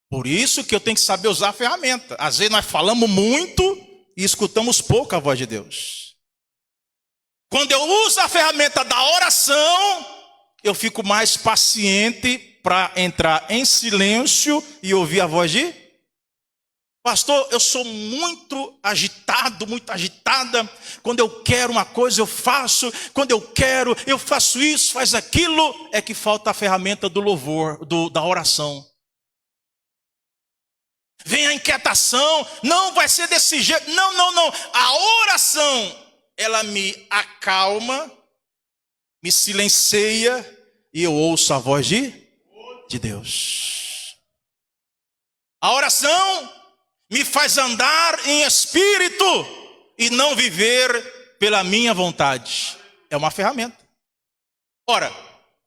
Por isso que eu tenho que saber usar a ferramenta. Às vezes nós falamos muito e escutamos pouco a voz de Deus. Quando eu uso a ferramenta da oração, eu fico mais paciente para entrar em silêncio e ouvir a voz de... Pastor, eu sou muito agitado, muito agitada. Quando eu quero uma coisa, eu faço. Quando eu quero, eu faço isso, faz aquilo. É que falta a ferramenta do louvor, da oração. Vem a inquietação. Não, vai ser desse jeito. Não. A oração, ela me acalma, me silencia e eu ouço a voz de Deus. A oração me faz andar em espírito e não viver pela minha vontade. É uma ferramenta. Ora,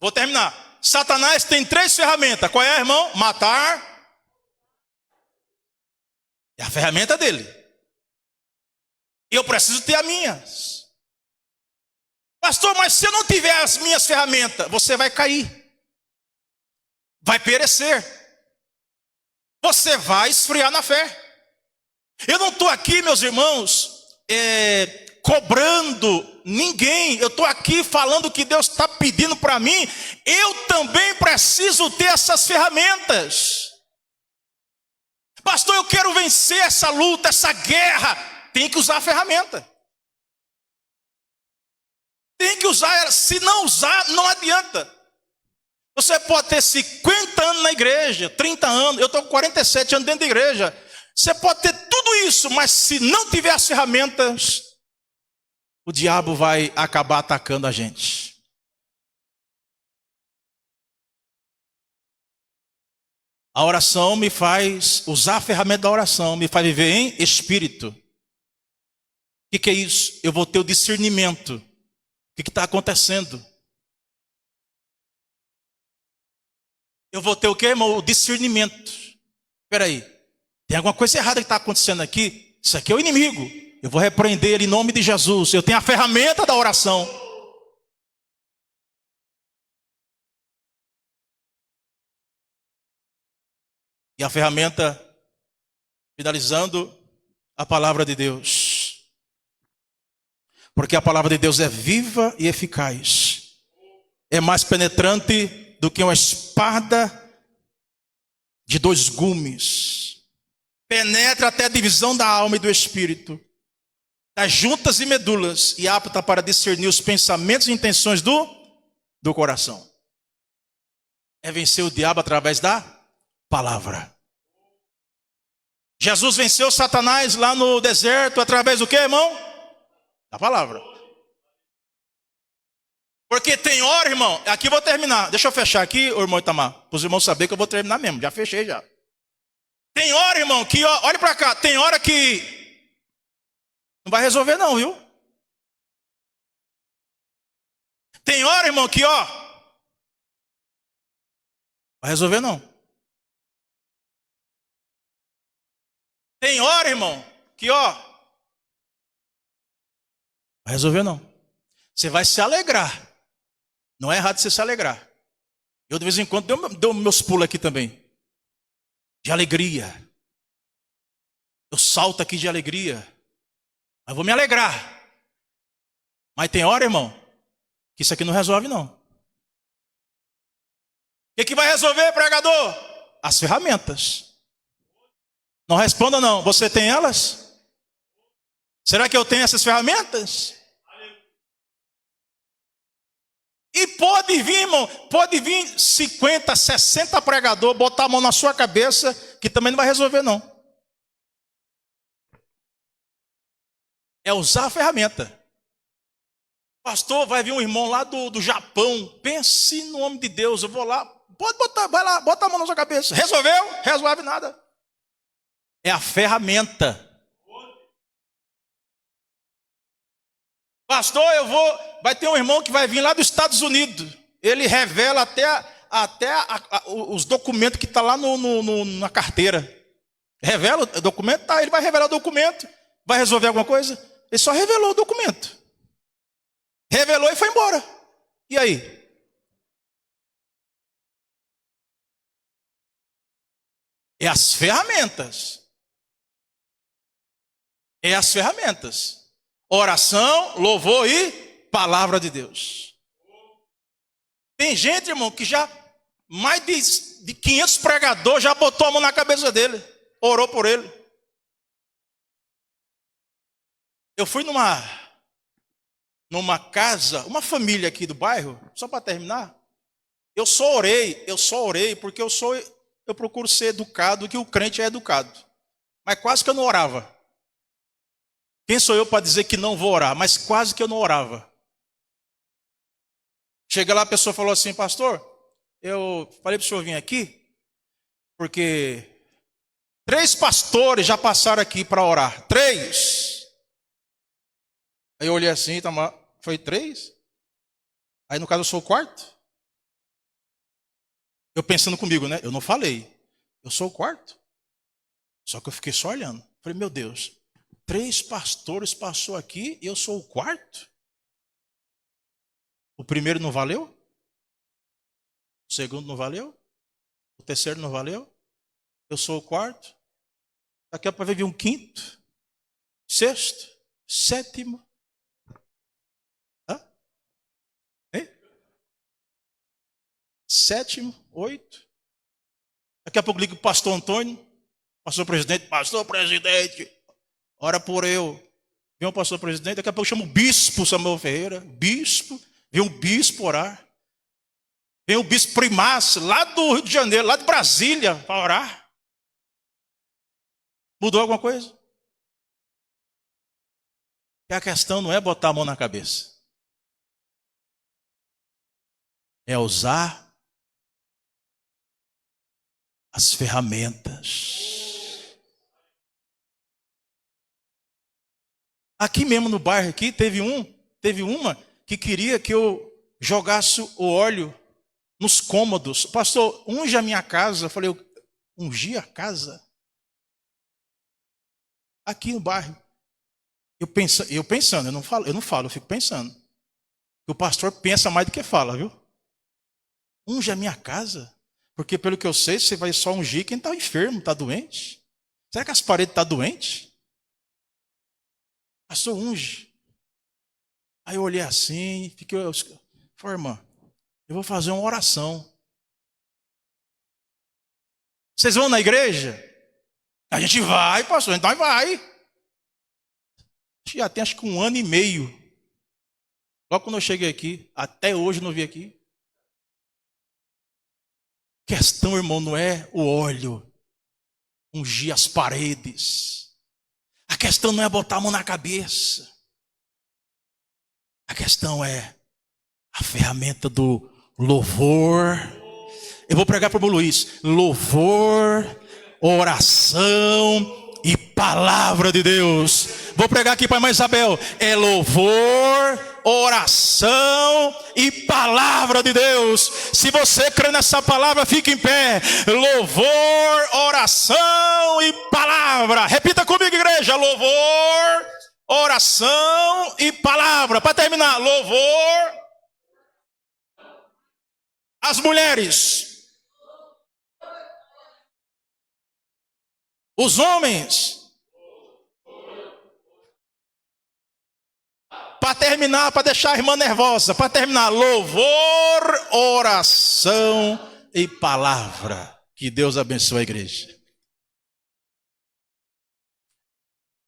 vou terminar. Satanás tem 3 ferramentas. Qual é, irmão? Matar. É a ferramenta dele. E eu preciso ter a minha. Pastor, mas se eu não tiver as minhas ferramentas, você vai cair, vai perecer, você vai esfriar na fé. Eu não estou aqui, meus irmãos, cobrando ninguém. Eu estou aqui falando que Deus está pedindo para mim. Eu também preciso ter essas ferramentas. Pastor, eu quero vencer essa luta, essa guerra. Tem que usar a ferramenta. Tem que usar ela. Se não usar, não adianta. Você pode ter 50 anos na igreja, 30 anos. Eu estou com 47 anos dentro da igreja. Você pode ter tudo isso, mas se não tiver as ferramentas, o diabo vai acabar atacando a gente. A oração me faz, usar a ferramenta da oração, me faz viver em espírito. O que é isso? Eu vou ter o discernimento. O que está acontecendo? Eu vou ter o quê, irmão? O discernimento. Espera aí. Tem alguma coisa errada que está acontecendo aqui? Isso aqui é o inimigo. Eu vou repreender ele em nome de Jesus. Eu tenho a ferramenta da oração. E a ferramenta, finalizando, a palavra de Deus. Porque a palavra de Deus é viva e eficaz. É mais penetrante do que uma espada de 2 gumes. Penetra até a divisão da alma e do espírito, das juntas e medulas, e apta para discernir os pensamentos e intenções do coração. É vencer o diabo através da palavra. Jesus venceu Satanás lá no deserto através do quê, irmão? Da palavra. Porque tem hora, irmão, aqui eu vou terminar. Deixa eu fechar aqui, ô irmão Itamar, para os irmãos saberem que eu vou terminar mesmo. Já fechei já. Tem hora, irmão, que, ó, olha para cá, tem hora que não vai resolver não, viu? Tem hora, irmão, que, ó, vai resolver não. Tem hora, irmão, que, ó, vai resolver não. Você vai se alegrar. Não é errado você se alegrar. Eu de vez em quando dou meus pulos aqui também. De alegria. Eu salto aqui de alegria. Mas vou me alegrar. Mas tem hora, irmão, que isso aqui não resolve não. O que vai resolver, pregador? As ferramentas. Não responda não. Você tem elas? Será que eu tenho essas ferramentas? E pode vir, irmão, pode vir 50, 60 pregadores, botar a mão na sua cabeça, que também não vai resolver não. É usar a ferramenta. Pastor, vai vir um irmão lá do Japão, pense no nome de Deus, eu vou lá, pode botar, vai lá, bota a mão na sua cabeça. Resolveu? Resolve nada. É a ferramenta. Pastor, vai ter um irmão que vai vir lá dos Estados Unidos. Ele revela até os documentos que estão lá na carteira. Revela o documento, tá, ele vai revelar o documento. Vai resolver alguma coisa? Ele só revelou o documento. Revelou e foi embora. E aí? É as ferramentas. É as ferramentas. Oração, louvor e palavra de Deus. Tem gente, irmão, que já mais de 500 pregadores já botou a mão na cabeça dele, orou por ele. Eu fui numa casa, uma família aqui do bairro, só para terminar. Eu só orei porque eu procuro ser educado, que o crente é educado. Mas quase que eu não orava. Quem sou eu para dizer que não vou orar? Mas quase que eu não orava. Chega lá, a pessoa falou assim, pastor, eu falei para o senhor vir aqui, porque 3 pastores já passaram aqui para orar. 3. Aí eu olhei assim, foi 3? Aí no caso eu sou o 4? Eu pensando comigo, né? Eu não falei. Eu sou o 4. Só que eu fiquei só olhando. Falei, meu Deus. 3 pastores passou aqui e eu sou o 4? O primeiro não valeu? O segundo não valeu? O terceiro não valeu? Eu sou o quarto? Daqui a pouco vai vir um quinto, sexto, sétimo. Hã? Hein? Sétimo, 8. Daqui a pouco liga o pastor Antônio, pastor presidente, ora por eu. Vem o pastor presidente, daqui a pouco chama o bispo Samuel Ferreira, bispo, vem um bispo orar. Vem o bispo Primácio, lá do Rio de Janeiro, lá de Brasília, para orar. Mudou alguma coisa? E a questão não é botar a mão na cabeça. É usar as ferramentas. Aqui mesmo no bairro aqui teve uma que queria que eu jogasse o óleo nos cômodos. Pastor, unge a minha casa. Eu falei, ungir a casa? Aqui no bairro. Eu pensando, eu não falo, eu fico pensando. O pastor pensa mais do que fala, viu? Unge a minha casa? Porque pelo que eu sei, você vai só ungir quem está enfermo, está doente. Será que as paredes estão doentes? Pastor, unge. Aí eu olhei assim, falei, irmã, eu vou fazer uma oração. Vocês vão na igreja? A gente vai, pastor, então vai. Já tem acho que 1 ano e meio. Logo quando eu cheguei aqui, até hoje não vi aqui. A questão, irmão, não é o óleo, ungir as paredes. A questão não é botar a mão na cabeça. A questão é a ferramenta do louvor. Eu vou pregar para o Luiz. Louvor, oração e palavra de Deus. Vou pregar aqui para a irmã Isabel. É louvor, oração e palavra de Deus. Se você crê nessa palavra, fique em pé. Louvor, oração e palavra. Repita comigo, igreja. Louvor, oração e palavra. Para terminar, louvor. As mulheres. Os homens. Para terminar, para deixar a irmã nervosa. Para terminar, louvor, oração e palavra. Que Deus abençoe a igreja.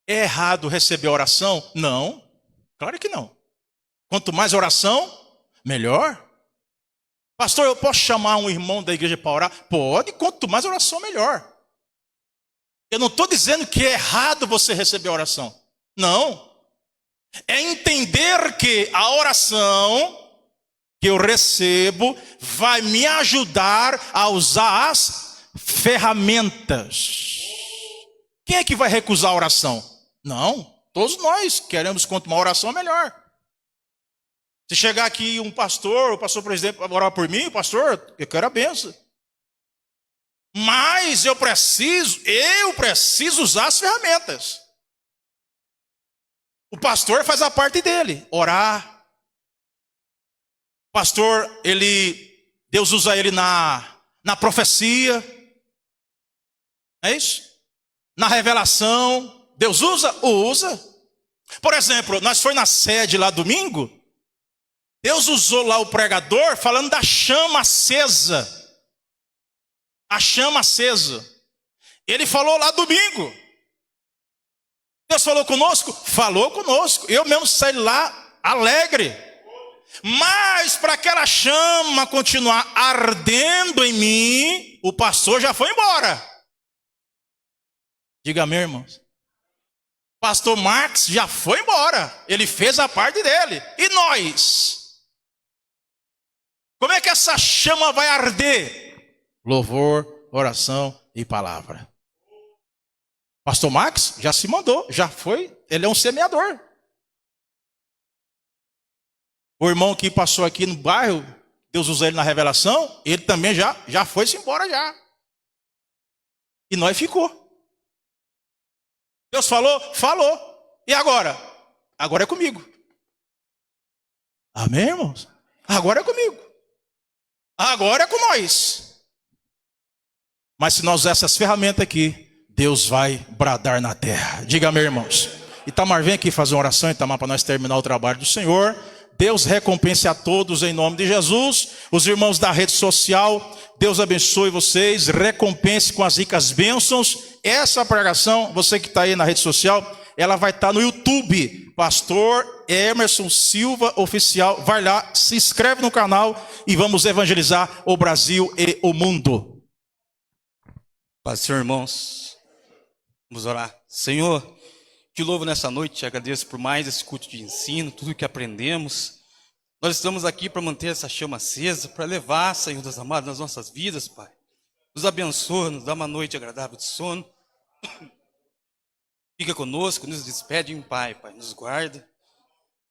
É errado receber oração? Não, claro que não. Quanto mais oração, melhor. Pastor, eu posso chamar um irmão da igreja para orar? Pode, quanto mais oração, melhor. Eu não estou dizendo que é errado você receber oração. Não. É entender que a oração que eu recebo vai me ajudar a usar as ferramentas. Quem é que vai recusar a oração? Não, todos nós queremos quanto mais oração, melhor. Se chegar aqui um pastor, o pastor presidente vai orar por mim, pastor, eu quero a bênção. Mas eu preciso usar as ferramentas. O pastor faz a parte dele, orar. O pastor, Deus usa ele na profecia. É isso? Na revelação, Deus usa. Por exemplo, nós fomos na sede lá domingo, Deus usou lá o pregador falando da chama acesa. A chama acesa. Ele falou lá domingo. Deus falou conosco? Falou conosco. Eu mesmo saí lá alegre. Mas para aquela chama continuar ardendo em mim, o pastor já foi embora. Diga, meu irmão. Pastor Marcos já foi embora. Ele fez a parte dele. E nós? Como é que essa chama vai arder? Louvor, oração e palavra. Pastor Marcos já se mandou, já foi. Ele é um semeador. O irmão que passou aqui no bairro, Deus usou ele na revelação, ele também já foi-se embora já. E nós ficou. Deus falou? Falou. E agora? Agora é comigo. Amém, irmãos? Agora é comigo. Agora é com nós. Mas se nós usar essas ferramentas aqui, Deus vai bradar na terra. Diga, meus irmãos. Itamar, vem aqui fazer uma oração, Itamar, para nós terminar o trabalho do Senhor. Deus recompense a todos em nome de Jesus. Os irmãos da rede social, Deus abençoe vocês, recompense com as ricas bênçãos. Essa pregação, você que está aí na rede social, ela vai estar no YouTube, Pastor Emerson Silva Oficial. Vai lá, se inscreve no canal e vamos evangelizar o Brasil e o mundo. Paz do Senhor, irmãos, vamos orar. Senhor, te louvo nessa noite, te agradeço por mais esse culto de ensino, tudo que aprendemos. Nós estamos aqui para manter essa chama acesa, para levar, Senhor Deus amado, nas nossas vidas, Pai. Nos abençoa, nos dá uma noite agradável de sono. Fica conosco, nos despede em Pai, Pai, nos guarda.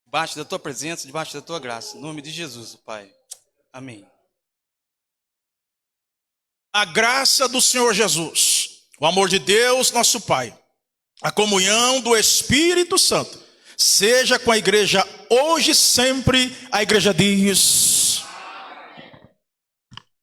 Debaixo da Tua presença, debaixo da Tua graça. Em nome de Jesus, Pai. Amém. A graça do Senhor Jesus, o amor de Deus, nosso Pai, a comunhão do Espírito Santo, seja com a igreja hoje e sempre. A igreja diz...